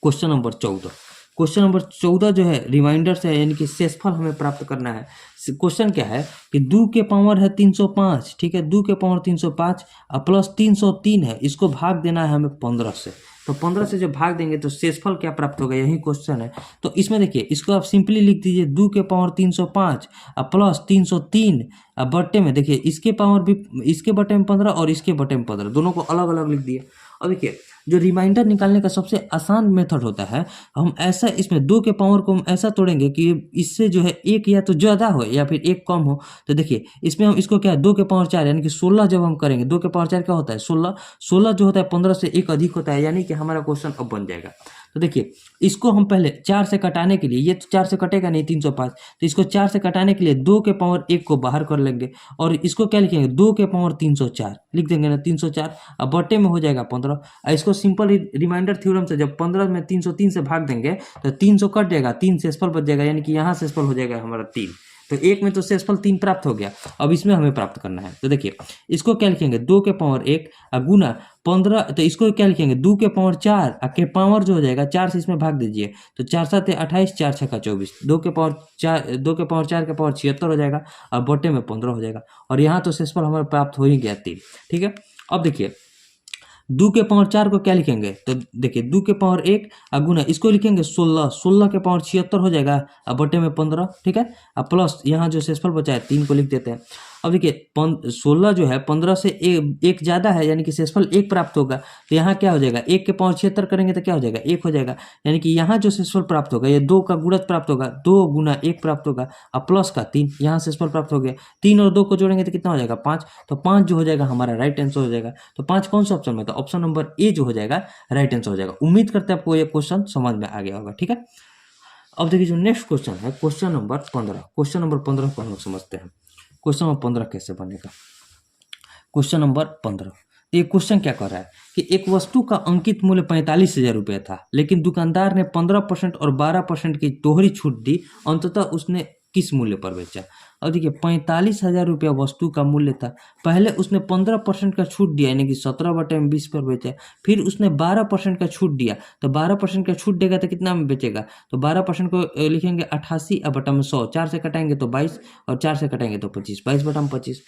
क्वेश्चन नंबर 14। क्वेश्चन नंबर 14 जो है रिमाइंडर से, यानी कि शेषफल हमें प्राप्त करना है। क्वेश्चन क्या है कि 2 के पावर है 305, ठीक है, 2 के पावर 305 प्लस 303 है, इसको भाग देना है हमें 15 से। तो 15 से जब भाग देंगे तो शेषफल क्या प्राप्त होगा, यही क्वेश्चन है। तो इसमें देखिए इसको आप सिंपली लिख दीजिए 2 के पावर 305 प्लस 303 बट्टे में, देखिए इसके पावर भी, इसके बट्टे में 15 और इसके बट्टे में 15, दोनों को अलग अलग लिख दिए। और देखिए जो रिमाइंडर निकालने का सबसे आसान मेथड होता है, हम ऐसा इसमें 2 के पावर को हम ऐसा तोड़ेंगे कि इससे जो है एक या तो ज़्यादा हो या फिर एक कम हो। तो देखिए इसमें हम इसको क्या है 2 के पावर 4 यानी कि 16 जब हम करेंगे, 2 के पावर 4 क्या होता है 16, 16 जो होता है 15 से एक अधिक होता है, यानी कि हमारा क्वेश्चन अब बन जाएगा। तो देखिए इसको हम पहले 4 से कटाने के लिए, ये तो 4 से कटेगा नहीं 305, तो इसको 4 से कटाने के लिए 2 के पावर 1 को बाहर कर लेंगे और इसको क्या लिखेंगे 2 के पावर 304 लिख देंगे ना, 304 अब बट्टे में हो जाएगा 15। इसको सिंपल रिमाइंडर थ्योरम से जब 15 में 303 से भाग देंगे तो 300 कट जाएगा, 3 शेषफल बच जाएगा, यानी कि यहाँ शेषफल हो जाएगा हमारा 3। तो एक में तो शेषफल 3 प्राप्त हो गया, अब इसमें हमें प्राप्त करना है। तो देखिए इसको क्या लिखेंगे 2 के पावर 1 गुना 15, तो इसको क्या लिखेंगे 2 के पावर 4 के पावर जो हो जाएगा 4 से इसमें भाग दीजिए, तो 4 7 28, 4 6 24, 2 के पावर 4 के पावर 76 हो जाएगा और बटे में 15 हो जाएगा, और यहाँ तो शेषफल हमारे प्राप्त हो ही गया 3। ठीक है, अब देखिए 2 के पावर 4 को क्या लिखेंगे, तो देखिए 2 के पावर 1 गुना इसको लिखेंगे 16, 16 के पावर 76 हो जाएगा अब बटे में 15। ठीक है, अब प्लस यहाँ जो शेषफल बचा है 3 को लिख देते हैं। अब देखिए 16 जो है 15 से एक ज़्यादा है, यानी कि शेषफल 1 प्राप्त होगा, तो यहाँ क्या हो जाएगा 1 के पावर 76 करेंगे तो क्या हो जाएगा 1 हो जाएगा, यानी कि यहाँ जो शेषफल प्राप्त होगा ये 2 का गुणज प्राप्त होगा, 2 गुना 1 प्राप्त होगा अब प्लस का 3, यहाँ शेषफल प्राप्त हो गया, 3 और 2 को जोड़ेंगे तो कितना हो जाएगा 5, तो 5 जो हो जाएगा हमारा राइट आंसर हो जाएगा। तो 5 कौन सा ऑप्शन में, तो ऑप्शन नंबर ए जो हो जाएगा राइट आंसर हो जाएगा। उम्मीद करते हैं आपको ये क्वेश्चन समझ में आ गया होगा। ठीक है, अब देखिए जो नेक्स्ट क्वेश्चन है क्वेश्चन नंबर 15। क्वेश्चन नंबर 15 को हम लोग समझते हैं, क्वेश्चन नंबर 15 कैसे बनेगा। क्वेश्चन नंबर 15, ये क्वेश्चन क्या कर रहा है कि एक वस्तु का अंकित मूल्य 45,000 रुपये था, लेकिन दुकानदार ने 15% और 12% की दोहरी छूट दी, अंततः उसने किस मूल्य पर बेचा। अब देखिए 45,000 रुपया वस्तु का मूल्य था, पहले उसने 15% का छूट दिया यानी कि 17/20 पर बेचा, फिर उसने 12% का छूट दिया, तो 12% का छूट देगा तो कितना में बेचेगा, तो 12% को लिखेंगे 88/100, 4 से कटाएंगे तो 22 और 4 से कटाएंगे तो 25, 22/25।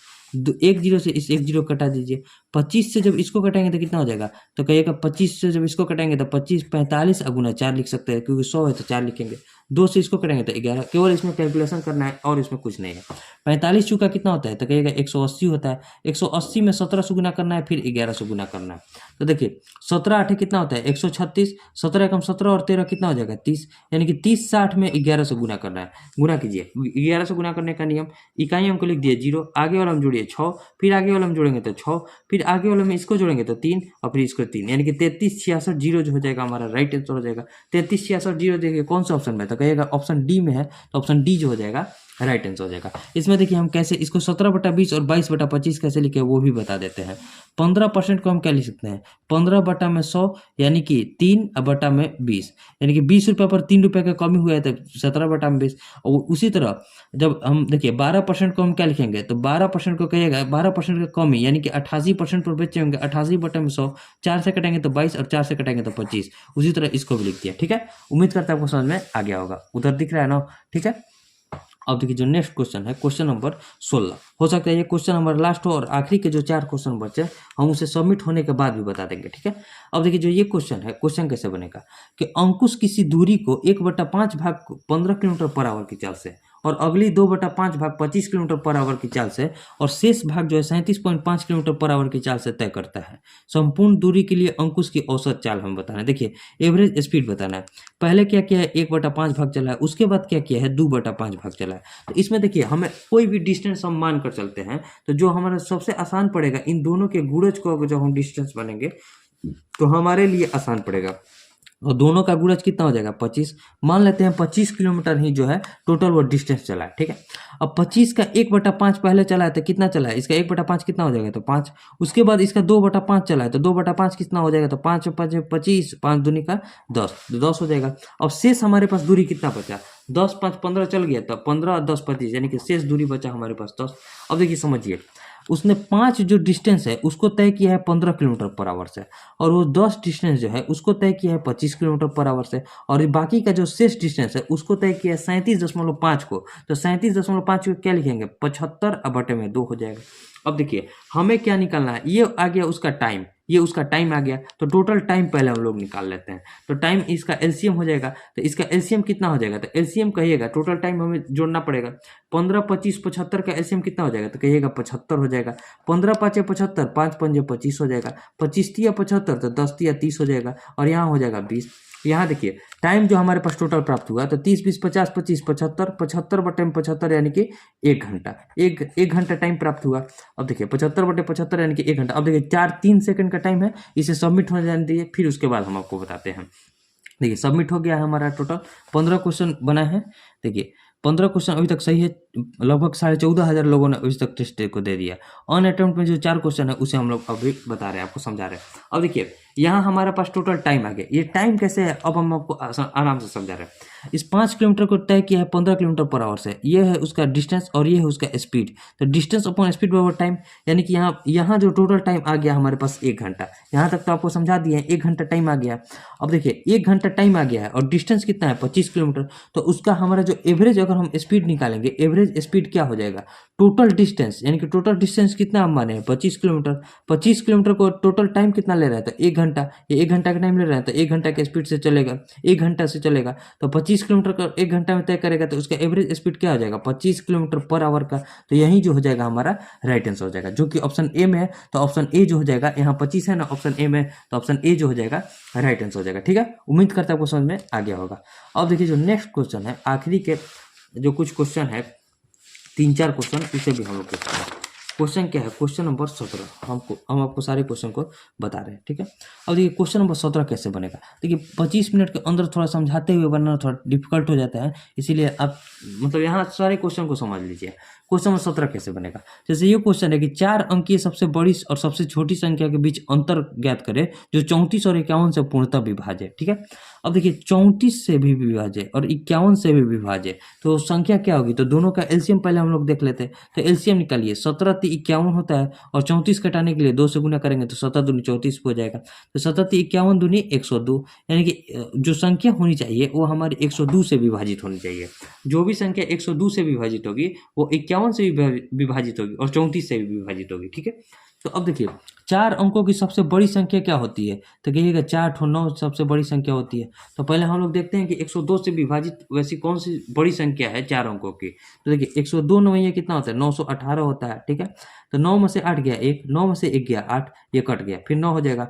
एक जीरो से इस एक जीरो कटा दीजिए, 25 से जब इसको कटाएंगे तो कितना हो जाएगा, तो कहिएगा 25 से जब इसको कटाएंगे तो 25 45 गुना 4 लिख सकते हैं क्योंकि 100 है तो 4 लिखेंगे, 2 से इसको करेंगे तो 11, केवल इसमें कैलकुलेशन करना है और इसमें कुछ नहीं है। 45 चूका कितना होता है, तो कहिएगा 180 होता है, 180 में 17 से गुना करना है, फिर 11 से गुना करना है, तो देखिए 17 8 कितना होता है 136, 17 कम 17 और 13 कितना हो जाएगा 30, यानी कि 30 60 में 11 से गुना करना है। गुना कीजिए, 11 से गुना करने का नियम, इकाई अंक लिख दिए 0, आगे वाला हम जोड़िए 6, फिर आगे वाला हम जोड़ेंगे तो 6, फिर आगे वाले में इसको जोड़ेंगे तो 3 और फिर इसको 3, यानी कि 33 66 जीरो जो हो जाएगा हमारा राइट आंसर हो जाएगा। 33 66 जीरो देखिए कौन सा ऑप्शन में, तो कहिएगा ऑप्शन डी में है, तो ऑप्शन डी जो हो जाएगा राइट आंसर हो जाएगा। इसमें देखिए हम कैसे इसको 17/20 और 22/25 कैसे लिखे वो भी बता देते हैं। 15% को हम क्या लिख सकते हैं, 15/100 यानी कि 3/20, यानी कि 20 रुपये पर 3 रुपये का कमी हुआ है तो 17/20। और उसी तरह जब हम देखिए 12% को हम क्या लिखेंगे, तो 12% को कहिएगा 12% का कमी यानी कि 88% पर बेचे होंगे, 88/100, 4 से कटेंगे तो 22 और 4 से कटेंगे तो 25, उसी तरह इसको भी लिख दिया। ठीक है, उम्मीद करता है आपको समझ में आ गया होगा, उधर दिख रहा है ना। ठीक है, अब देखिए जो नेक्स्ट क्वेश्चन है क्वेश्चन नंबर 16, हो सकता है ये क्वेश्चन नंबर लास्ट हो और आखिरी के जो 4 क्वेश्चन बचे हम उसे सबमिट होने के बाद भी बता देंगे। ठीक है, अब देखिए जो ये क्वेश्चन है, क्वेश्चन कैसे बनेगा कि अंकुश किसी दूरी को 1/5 भाग 15 किलोमीटर पर आवर की चाल से और अगली 2/5 भाग 25 किलोमीटर पर आवर की चाल से और शेष भाग जो है 37.5 किलोमीटर पर आवर की चाल से तय करता है। संपूर्ण दूरी के लिए अंकुश की औसत चाल हमें बताना है। देखिए एवरेज स्पीड बताना है, पहले क्या किया है 1/5 भाग चला है, उसके बाद क्या किया है 2/5 भाग चला है। तो इसमें देखिए हमें कोई भी डिस्टेंस हम मान कर चलते हैं, तो जो हमारा सबसे आसान पड़ेगा इन दोनों के गुणज को जब हम डिस्टेंस बनेंगे तो हमारे लिए आसान पड़ेगा, और दोनों का गुणज कितना हो जाएगा 25। मान लेते हैं 25 किलोमीटर ही जो है टोटल वो डिस्टेंस चला है। ठीक है, अब 25 का 1/5 पहले चला है तो कितना चला है, इसका 1/5 कितना हो जाएगा तो 5, उसके बाद इसका 2/5 चला है तो 2/5 कितना हो जाएगा तो 5 5 25, 5 दूनी का 10, 10 हो जाएगा। अब शेष हमारे पास दूरी कितना बचा, 10 5 15 चल गया, तो 15 10 25 यानी कि शेष दूरी बचा हमारे पास 10। अब देखिए समझिए, उसने 5 जो डिस्टेंस है उसको तय किया है 15 किलोमीटर पर आवर से, और वो 10 डिस्टेंस जो है उसको तय किया है 25 किलोमीटर पर आवर से, और बाकी का जो शेष डिस्टेंस है उसको तय किया है 37.5 को, तो 37.5 को क्या लिखेंगे 75/2 हो जाएगा। अब देखिए हमें क्या निकालना है, ये आ गया उसका टाइम, ये उसका टाइम आ गया, तो टोटल टाइम पहले हम लोग निकाल लेते हैं। तो टाइम इसका एलसीएम हो जाएगा, तो इसका एलसीएम कितना हो जाएगा, तो एलसीएम कहिएगा टोटल टाइम हमें जोड़ना पड़ेगा, 15 25 75 का एलसीएम कितना हो जाएगा, तो कहिएगा 75 हो जाएगा। 15 5 75, 5 5 25 हो जाएगा, 25 तिया 75 तो 10 तिया 30 हो जाएगा, और यहाँ हो जाएगा 20। यहाँ देखिए टाइम जो हमारे पास टोटल प्राप्त हुआ तो 30 20 50 25 75, 75/75 यानी कि 1 घंटा, एक घंटा टाइम प्राप्त हुआ। अब देखिए 75/75 यानी कि 1 घंटा। अब देखिए 3 सेकंड का टाइम है, इसे सबमिट हो जाने दीजिए, फिर उसके बाद हम आपको बताते हैं। देखिए सबमिट हो गया है हमारा, टोटल 15 क्वेश्चन बना है। देखिए 15 क्वेश्चन अभी तक सही है, लगभग 14,500 लोगों ने अभी तक टेस्ट को दे दिया। ऑन अटेम्प्ट में जो 4 क्वेश्चन है उसे हम लोग अभी बता रहे हैं, आपको समझा रहे हैं। अब देखिए यहाँ हमारे पास टोटल टाइम आ गया, ये टाइम कैसे है अब हम आपको आराम से समझा रहे हैं। इस 5 किलोमीटर को तय किया है 15 किलोमीटर पर आवर से, ये है उसका डिस्टेंस और ये है उसका स्पीड, तो डिस्टेंस अपॉन स्पीड बराबर टाइम, यानी कि यहाँ जो टोटल टाइम आ गया हमारे पास 1 घंटा। यहाँ तक तो आपको समझा दिया है, 1 घंटा टाइम आ गया। अब देखिए 1 घंटा टाइम आ गया है और डिस्टेंस कितना है 25 किलोमीटर, तो उसका हमारा जो एवरेज अगर हम स्पीड निकालेंगे, एवरेज स्पीड क्या हो जाएगा, टोटल डिस्टेंस, यानी कि टोटल डिस्टेंस कितना हम माने 25 किलोमीटर, 25 किलोमीटर को टोटल टाइम कितना ले रहा है तो 1 घंटा, ये 1 घंटा का टाइम ले रहा है तो 1 घंटा के स्पीड से चलेगा, 1 घंटा से चलेगा, तो 25 किलोमीटर का 1 घंटा में तय करेगा तो उसका एवरेज स्पीड क्या हो जाएगा 25 किलोमीटर पर आवर का, तो यही जो हो जाएगा हमारा राइट आंसर हो जाएगा, जो कि ऑप्शन ए में है। तो ऑप्शन ए जो हो जाएगा, यहाँ 25 है ना ऑप्शन ए में, तो ऑप्शन ए जो हो जाएगा राइट आंसर हो जाएगा। ठीक है, उम्मीद करता है आपको समझ में आ गया होगा। अब देखिए जो नेक्स्ट क्वेश्चन है, आखिरी के जो कुछ क्वेश्चन है 3-4 क्वेश्चन, उसे भी हम लोग देखते हैं। क्वेश्चन क्या है, क्वेश्चन नंबर 17, हम आपको सारे क्वेश्चन को बता रहे हैं। ठीक है, अब देखिए क्वेश्चन नंबर 17 कैसे बनेगा। देखिए 25 मिनट के अंदर थोड़ा समझाते हुए बनाना थोड़ा डिफिकल्ट हो जाता है, इसीलिए आप मतलब यहाँ सारे क्वेश्चन को समझ लीजिए। क्वेश्चन नंबर 17 कैसे बनेगा, जैसे ये क्वेश्चन है कि 4 अंकीय सबसे बड़ी और सबसे छोटी संख्या के बीच अंतर ज्ञात करें जो 34 और 51 से पूर्णतः विभाज्य है। ठीक है, अब देखिए 34 से भी विभाज्य और 51 से भी विभाज्य, तो संख्या क्या होगी, तो दोनों का एलसीएम पहले हम लोग देख लेते हैं। तो एलसीएम निकालिए, 17 × 51 होता है और 34 घटाने के लिए 2 से गुना करेंगे तो 17 दूनी 34 हो जाएगा। तो 17 × 51 दूनी 102, यानी कि जो संख्या होनी चाहिए वो हमारी 102 से विभाजित होनी चाहिए। जो भी संख्या 102 से विभाजित होगी वो 51 से विभाजित होगी और 34 से भी विभाजित होगी, ठीक है। तो अब देखिए 4 अंकों की सबसे बड़ी संख्या क्या होती है, तो कहिएगा 4 ठो 9 सबसे बड़ी संख्या होती है। तो पहले हम लोग देखते हैं कि 102 से विभाजित वैसी कौन सी बड़ी संख्या है 4 अंकों की। तो देखिए 102 9 कितना होता है, 918 होता है, ठीक है। तो 9 में से 8 गया 1, 9 में से 1 गया 8, ये कट गया, फिर 9 हो जाएगा।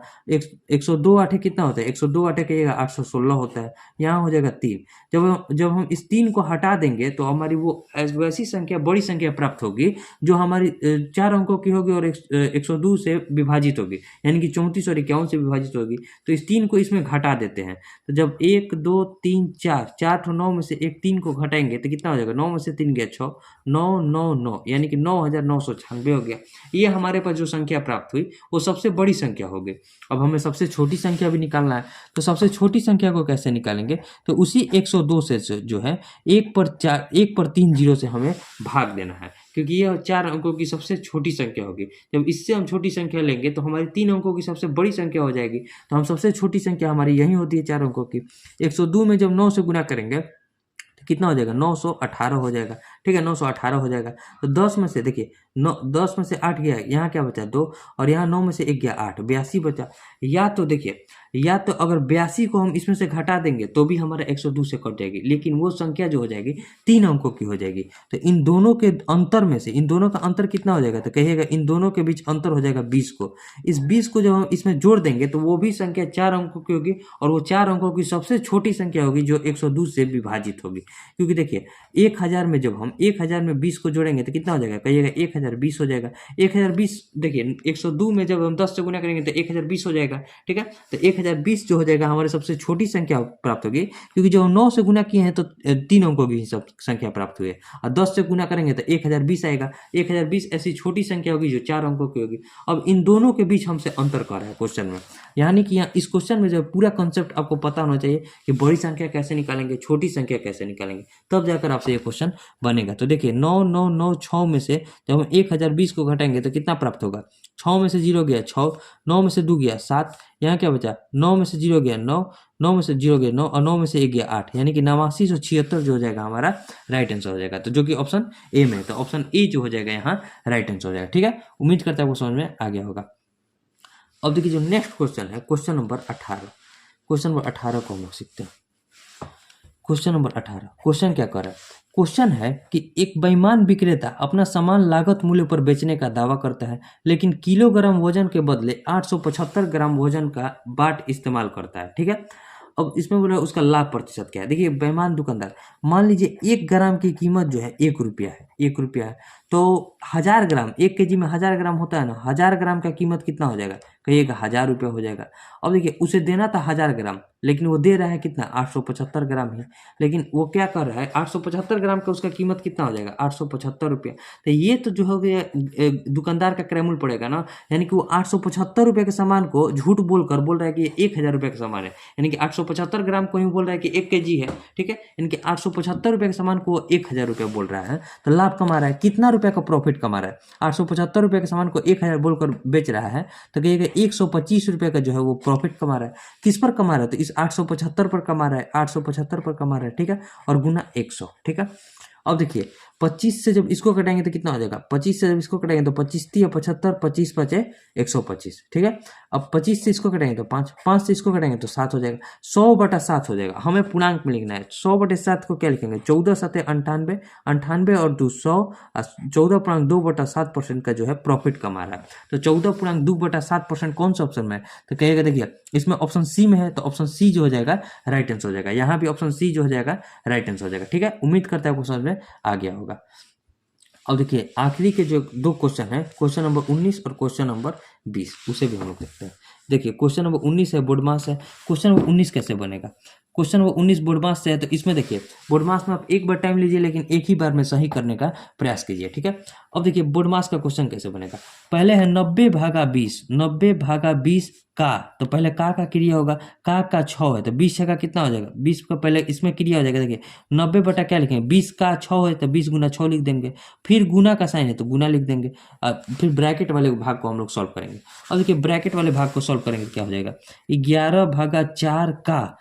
102 8 कितना होता है, 102 8 कहिएगा 816 होता है, यहाँ हो जाएगा 3। जब हम इस 3 को हटा देंगे तो हमारी वो वैसी संख्या बड़ी संख्या प्राप्त होगी जो हमारी 4 अंकों की होगी और 102 से विभाजित होगी, यानी कि 34 और 51 से विभाजित होगी। तो इस 3 को इसमें घटा देते हैं। तो जब 1 2 3 4 4 ठो 9 में से एक 3 को घटाएंगे तो कितना हो जाएगा, 9 में से 3 गया 6, 9 9 9, यानी कि 9996 हो गया। ये हमारे पास जो संख्या प्राप्त हुई वो सबसे बड़ी संख्या होगी। अब हमें सबसे छोटी संख्या भी निकालना है, तो सबसे छोटी संख्या को कैसे निकालेंगे, तो उसी 102 से जो है 1 पर 3 जीरो से हमें भाग देना है, क्योंकि यह 4 अंकों की सबसे छोटी संख्या होगी। जब इससे हम छोटी संख्या लेंगे तो हमारी 3 अंकों की सबसे बड़ी संख्या हो जाएगी। तो हम सबसे छोटी संख्या हमारी यही होती है 4 अंकों की। 102 में जब 9 से गुना करेंगे तो कितना हो जाएगा, 918 हो जाएगा, ठीक है, 918 हो जाएगा। तो 10 में से देखिए 10 में से 8 गया, यहाँ क्या बचा 2, और यहाँ 9 में से 1 गया 8, 82 बचा। या तो देखिए, या तो अगर 82 को हम इसमें से घटा देंगे तो भी हमारा 102 से कट जाएगी, लेकिन वो संख्या जो हो जाएगी 3 अंकों की हो जाएगी। तो इन दोनों के अंतर में से, इन दोनों का अंतर कितना हो जाएगा, तो कहिएगा इन दोनों के बीच अंतर हो जाएगा 20 को। इस 20 को जब हम इसमें जोड़ देंगे तो वो भी संख्या 4 अंकों की होगी और वो 4 अंकों की सबसे छोटी संख्या होगी जो 102 से विभाजित होगी। क्योंकि देखिए 1000 में जब हम 1000 में 20 को जोड़ेंगे तो कितना हो जाएगा, कहिएगा 1020 हो जाएगा। 1020 देखिए 102 में जब हम 10 से गुना करेंगे तो 1020 हो जाएगा, ठीक है। तो 1020 जो हो जाएगा हमारी सबसे छोटी संख्या प्राप्त होगी, क्योंकि जब हम 9 से गुना किए हैं तो 3 अंकों की सब संख्या प्राप्त हुई है, और 10 से गुना करेंगे तो 1020 आएगा। 1020 ऐसी छोटी संख्या होगी जो 4 अंकों की होगी। अब इन दोनों के बीच हमसे अंतर कर रहा है क्वेश्चन में, यानी कि यहाँ इस क्वेश्चन में जो पूरा कंसेप्ट आपको पता होना चाहिए कि बड़ी संख्या कैसे निकालेंगे, छोटी संख्या कैसे निकालेंगे, तब जाकर आपसे ये क्वेश्चन बनेगा। तो देखिए 9 9 9 6 में से जब हम 1020 को घटाएंगे तो कितना प्राप्त होगा, 6 में से 0 गया 6, 9 में से 2 गया 7, यहाँ क्या बचा, 9 में से 0 गया 9, 9 में से 0 गया 9 और 9 में से 1 गया 8, यानी कि 8976 जो हो जाएगा हमारा राइट आंसर हो जाएगा। तो जो कि ऑप्शन ए में है, तो ऑप्शन ए जो हो जाएगा यहाँ राइट आंसर हो जाएगा, ठीक है। उम्मीद करता है वो समझ में आ गया होगा। अब देखिए जो नेक्स्ट क्वेश्चन है, क्वेश्चन नंबर 18, क्वेश्चन नंबर 18 को हम लोग सीखते हैं। क्वेश्चन नंबर 18, क्वेश्चन क्या कर रहा है, क्वेश्चन है कि एक बेईमान विक्रेता अपना सामान लागत मूल्य पर बेचने का दावा करता है, लेकिन किलोग्राम वजन के बदले 875 ग्राम वजन का बाट इस्तेमाल करता है, ठीक है। अब इसमें बोला उसका लाभ प्रतिशत क्या है। देखिए बेईमान दुकानदार, मान लीजिए 1 ग्राम की कीमत जो है 1 रुपया है, 1 रुपया है, तो 1000 ग्राम, 1 केजी में 1000 ग्राम होता है ना, 1000 ग्राम का कीमत कितना हो जाएगा, कहिएगा 1000 रुपया हो जाएगा। अब देखिए उसे देना था 1000 ग्राम, लेकिन वो दे रहा है कितना, 875 ग्राम ही, लेकिन वो क्या कर रहा है, 875 ग्राम का उसका कीमत कितना हो जाएगा, 875 रुपया। तो ये तो जो हो गया दुकानदार का क्रैमुल पड़ेगा ना, यानी कि वो 875 रुपये के सामान को झूठ बोलकर बोल रहा है कि ये 1000 रुपये का सामान है, यानी कि 875 ग्राम को ही बोल रहा है कि 1 केजी है, ठीक है, यानी कि 875 रुपये के सामान को 1000 रुपये बोल रहा है। तो लाभ कमा रहा है, कितना रुपये का प्रॉफिट कमा रहा है, 875 रुपये के सामान को 1000 बोलकर बेच रहा है, तो कहिएगा 125 रुपये का जो है वो प्रॉफिट कमा रहा है। किस पर कमा रहा है, तो इस 875 पर कमा रहा है, 875 पर कमा रहा है, ठीक है, और गुना 100, ठीक है। अब देखिए 25 से जब इसको कटाएंगे तो कितना हो जाएगा, 25 से जब इसको कटाएंगे तो 25 3 75, 25 बचे 125, ठीक है। अब 25 से इसको कटाएंगे तो 5, 5 से इसको कटाएंगे तो 7 हो जाएगा, 100/7 हो जाएगा। हमें पूर्णांक में लिखना है, 100/7 को क्या लिखेंगे, 14 7 98, 98 और 200, 14.2/7% का जो है प्रॉफिट कमा रहा है। तो 14.2/7% कौन सा ऑप्शन में है, तो कहिएगा देखिए इसमें ऑप्शन सी में है, तो ऑप्शन सी जो हो जाएगा राइट आंसर हो जाएगा। यहाँ भी ऑप्शन सी जो हो जाएगा राइट आंसर हो जाएगा, ठीक है। उम्मीद करता है आपको समझ में आ गया होगा। अब देखिए आखिरी के जो 2 क्वेश्चन है, क्वेश्चन नंबर 19 और क्वेश्चन नंबर 20, उसे भी हम लोग देखते हैं। देखिए क्वेश्चन नंबर 19 है बोर्ड मास है। क्वेश्चन नंबर 19 कैसे बनेगा, क्वेश्चन नंबर 19 बोर्डमास से है, तो इसमें देखिए बोर्डमास में आप एक बार टाइम लीजिए लेकिन एक ही बार में सही करने का प्रयास कीजिए, ठीक है। अब देखिए बोर्डमास का क्वेश्चन कैसे बनेगा। पहले है 90/20, 90/20 का, तो पहले का क्रिया होगा, का 6 है तो 20 का कितना हो जाएगा, 20 का पहले इसमें क्रिया हो जाएगा। देखिए 90 बटा क्या लिखेंगे, 20 का 6 है तो 20 गुना 6 लिख देंगे, फिर गुना का साइन है तो गुना लिख देंगे, फिर ब्रैकेट वाले भाग को हम लोग सॉल्व करेंगे। अब देखिए ब्रैकेट वाले भाग को सॉल्व करेंगे क्या हो जाएगा, 11/4 का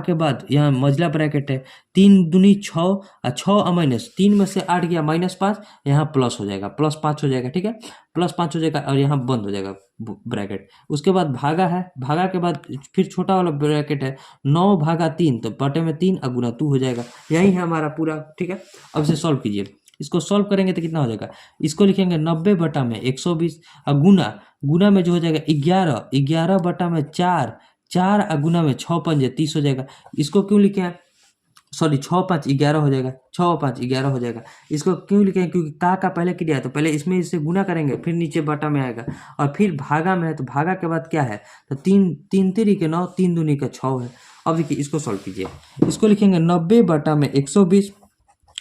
के बाद यहाँ मझला ब्रैकेट है, 3 दूनी 6 और 6 माइनस 3 में से 8 गया -5, यहाँ प्लस हो जाएगा, +5 हो जाएगा, ठीक है, +5 हो जाएगा और यहाँ बंद हो जाएगा ब्रैकेट। उसके बाद भागा है, भागा के बाद फिर छोटा वाला ब्रैकेट है 9/3, तो बटे में 3 और गुना 2 हो जाएगा, यही है हमारा पूरा, ठीक है। अब इसे सॉल्व कीजिए, इसको सॉल्व करेंगे तो कितना हो जाएगा, इसको लिखेंगे 90 बटा में 120 और गुना में जो हो जाएगा 11 बटा में 4 और गुना में 6 पंजे 30 हो जाएगा। इसको क्यों लिखे हैं, सॉरी 6 5 11 हो जाएगा, 6 5 11 हो जाएगा। इसको क्यों लिखे हैं, क्योंकि का पहले क्रिया है तो पहले इसमें इससे गुना करेंगे, फिर नीचे बटा में आएगा और फिर भागा में है, तो भागा के बाद क्या है, तो 3 3 के 9, 3 दूनी का 6 है। अब देखिए इसको सॉल्व कीजिए, इसको लिखेंगे 90 बटा में 120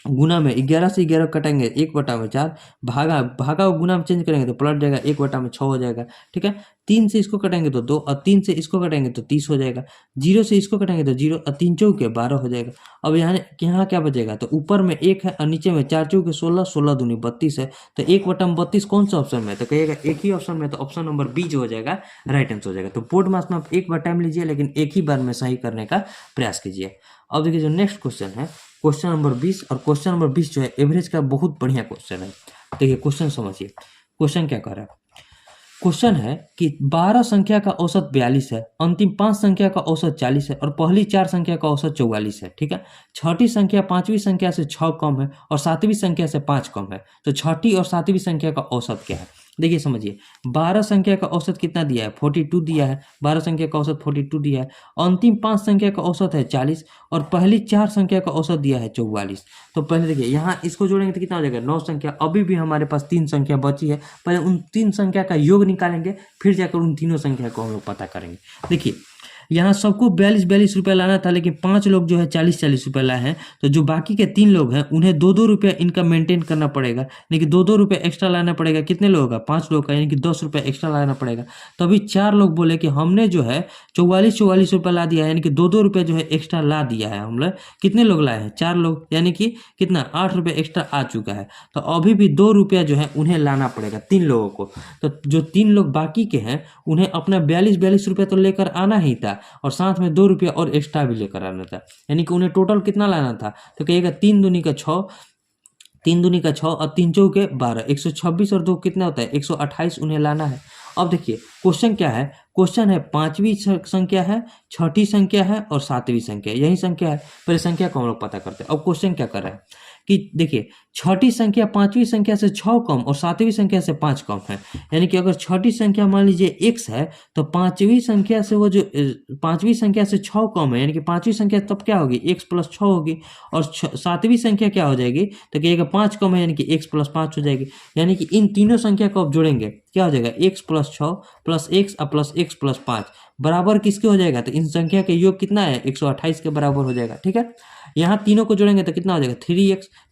गुना में 11 से 11 कटेंगे 1/4, भागा और गुना में चेंज करेंगे तो पलट जाएगा 1/6 हो जाएगा, ठीक है। 3 से इसको कटेंगे तो 2 और 3 से इसको कटेंगे तो 30 हो जाएगा, 0 से इसको कटेंगे तो 0 और 3 चौके 12 हो जाएगा। अब यहाँ क्या बचेगा, तो ऊपर में 1 है और नीचे में 4 चौके 16, 16 दूनी 32 है, तो 1/32 कौन सा ऑप्शन में है, तो कहिएगा एक ही ऑप्शन में, तो ऑप्शन नंबर बी जो हो जाएगा राइट आंसर हो जाएगा। तो बोर्ड मास में आप एक बार टाइम लीजिए लेकिन एक ही बार में सही करने का प्रयास कीजिए। अब देखिए जो नेक्स्ट क्वेश्चन है क्वेश्चन नंबर 20, और क्वेश्चन नंबर 20 जो है एवरेज का बहुत बढ़िया क्वेश्चन है। देखिए क्वेश्चन समझिए, क्वेश्चन क्या कर रहा है, क्वेश्चन है कि 12 संख्या का औसत 42 है, अंतिम 5 संख्या का औसत 40 है और पहली 4 संख्या का औसत 44 है, ठीक है। छठी संख्या 5वीं संख्या से 6 कम है और 7वीं संख्या से 5 कम है, तो छठी और 7वीं संख्या का औसत क्या है। देखिए समझिए, 12 संख्या का औसत कितना दिया है, 42 दिया है, 12 संख्या का औसत 42 दिया है, अंतिम 5 संख्या का औसत है 40 और पहली 4 संख्या का औसत दिया है 44। तो पहले देखिए यहाँ इसको जोड़ेंगे तो कितना हो जाएगा, 9 संख्या। अभी भी हमारे पास 3 संख्या बची है, पहले उन 3 संख्या का योग निकालेंगे, फिर जाकर उन तीनों संख्या को हम लोग पता करेंगे। देखिए यहाँ सबको 42 रुपया लाना था, लेकिन 5 लोग जो है 40 रुपया लाए हैं, तो जो बाकी के 3 लोग हैं उन्हें 2 रुपया इनका मेंटेन करना पड़ेगा, यानी कि 2 रुपया एक्स्ट्रा लाना पड़ेगा। कितने लोगों का, 5 लोग का, यानी कि 10 रुपया एक्स्ट्रा लाना पड़ेगा। तभी 4 लोग बोले कि हमने जो है 44 रुपया ला दिया है, यानी कि 2 रुपया जो है एक्स्ट्रा ला दिया है। हम लोग कितने लोग लाए हैं, 4 लोग, यानी कि कितना 8 रुपया एक्स्ट्रा आ चुका है। तो अभी भी 2 रुपया जो है उन्हें लाना पड़ेगा 3 लोगों को। तो जो 3 लोग बाकी के हैं उन्हें अपना 42 रुपया तो लेकर आना ही था और साथ में 2 रुपया और एक्स्ट्रा भी लेकर आना था, यानी कि उन्हें टोटल कितना लाना था, तो कहिएगा 3 दूनी का 6, 3 दूनी का 6 और 3 चौके 12, 126 और 2 कितना होता है 128 उन्हें लाना है। अब देखिए क्वेश्चन क्या है, क्वेश्चन है 5वीं संख्या है, छठी संख्या है और 7वीं संख्या, यही संख्या है। पहले संख्या को हम लोग पता करते हैं। अब क्वेश्चन क्या कर रहा है कि देखिए छठी संख्या 5वीं संख्या से 6 कम और 7वीं संख्या से 5 कम है, यानी कि अगर छठी संख्या मान लीजिए x है तो 5वीं संख्या से वो जो 5वीं संख्या से 6 कम है, यानी कि 5वीं संख्या तब क्या होगी x + 6 होगी और 7वीं संख्या क्या हो जाएगी, तो कहिएगा 5 कम है, यानी कि x + 5 हो जाएगी। यानी कि इन तीनों संख्या को आप जोड़ेंगे क्या हो जाएगा, x + 6 + x + x + 5 बराबर किसके हो जाएगा, तो इन संख्या के योग कितना है 128 के बराबर हो जाएगा, ठीक है। यहाँ तीनों को जोड़ेंगे तो कितना हो जाएगा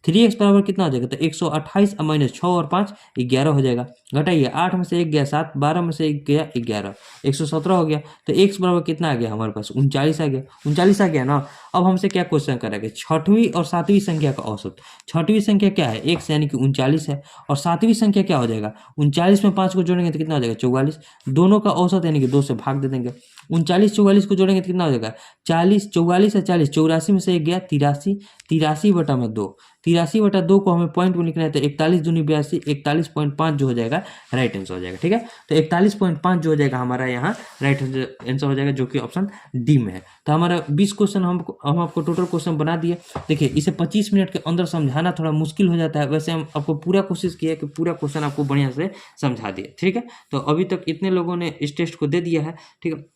3x बराबर कितना हो जाएगा, तो 128 माइनस 6 और 5 11 हो जाएगा। घटाइए 8 में से 1 गया 7, 12 में से 1 गया 11, 117 हो गया। तो x बराबर कितना आ गया हमारे पास 39 आ गया, 39 आ गया ना। अब हमसे क्या क्वेश्चन करेंगे, छठवीं और 7वीं संख्या का औसत। छठवीं संख्या क्या है x, यानी कि 39 है, और 7वीं संख्या क्या हो जाएगा 39 में 5 को जोड़ेंगे तो कितना हो जाएगा 44, दोनों का औसत यानी कि 2 से भाग दे देंगे। 39 44 को जोड़ेंगे तो कितना हो जाएगा 40, 44 है 40, 84 में से 1 गया 83, 83 बटा में 2, 83 बटा 2 को हमें पॉइंट में लिखना है, तो 41 दूनी 82, 41.5 जो हो जाएगा राइट आंसर हो जाएगा, ठीक है। तो 41.5 जो हो जाएगा हमारा यहाँ राइट आंसर हो जाएगा, जो कि ऑप्शन डी में है। तो हमारा 20 क्वेश्चन हम आपको टोटल क्वेश्चन बना दिए। देखिए इसे 25 मिनट के अंदर समझाना थोड़ा मुश्किल हो जाता है, वैसे हम आपको पूरा कोशिश किया कि पूरा क्वेश्चन आपको बढ़िया से समझा दिए, ठीक है। तो अभी तक इतने लोगों ने इस टेस्ट को दे दिया है, ठीक है।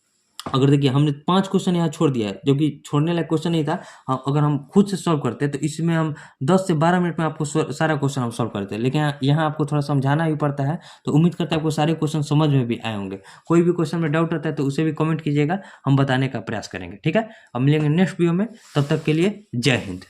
अगर देखिए हमने 5 क्वेश्चन यहाँ छोड़ दिया है, जो कि छोड़ने लायक क्वेश्चन नहीं था। अगर हम खुद से सॉल्व करते तो इसमें हम 10 से 12 मिनट में आपको सारा क्वेश्चन हम सॉल्व करते हैं, लेकिन यहाँ आपको थोड़ा समझाना भी पड़ता है। तो उम्मीद करते हैं आपको सारे क्वेश्चन समझ में भी आए होंगे। कोई भी क्वेश्चन में डाउट रहता है तो उसे भी कमेंट कीजिएगा, हम बताने का प्रयास करेंगे। ठीक है, अब मिलेंगे नेक्स्ट वीडियो में, तब तक के लिए जय हिंद।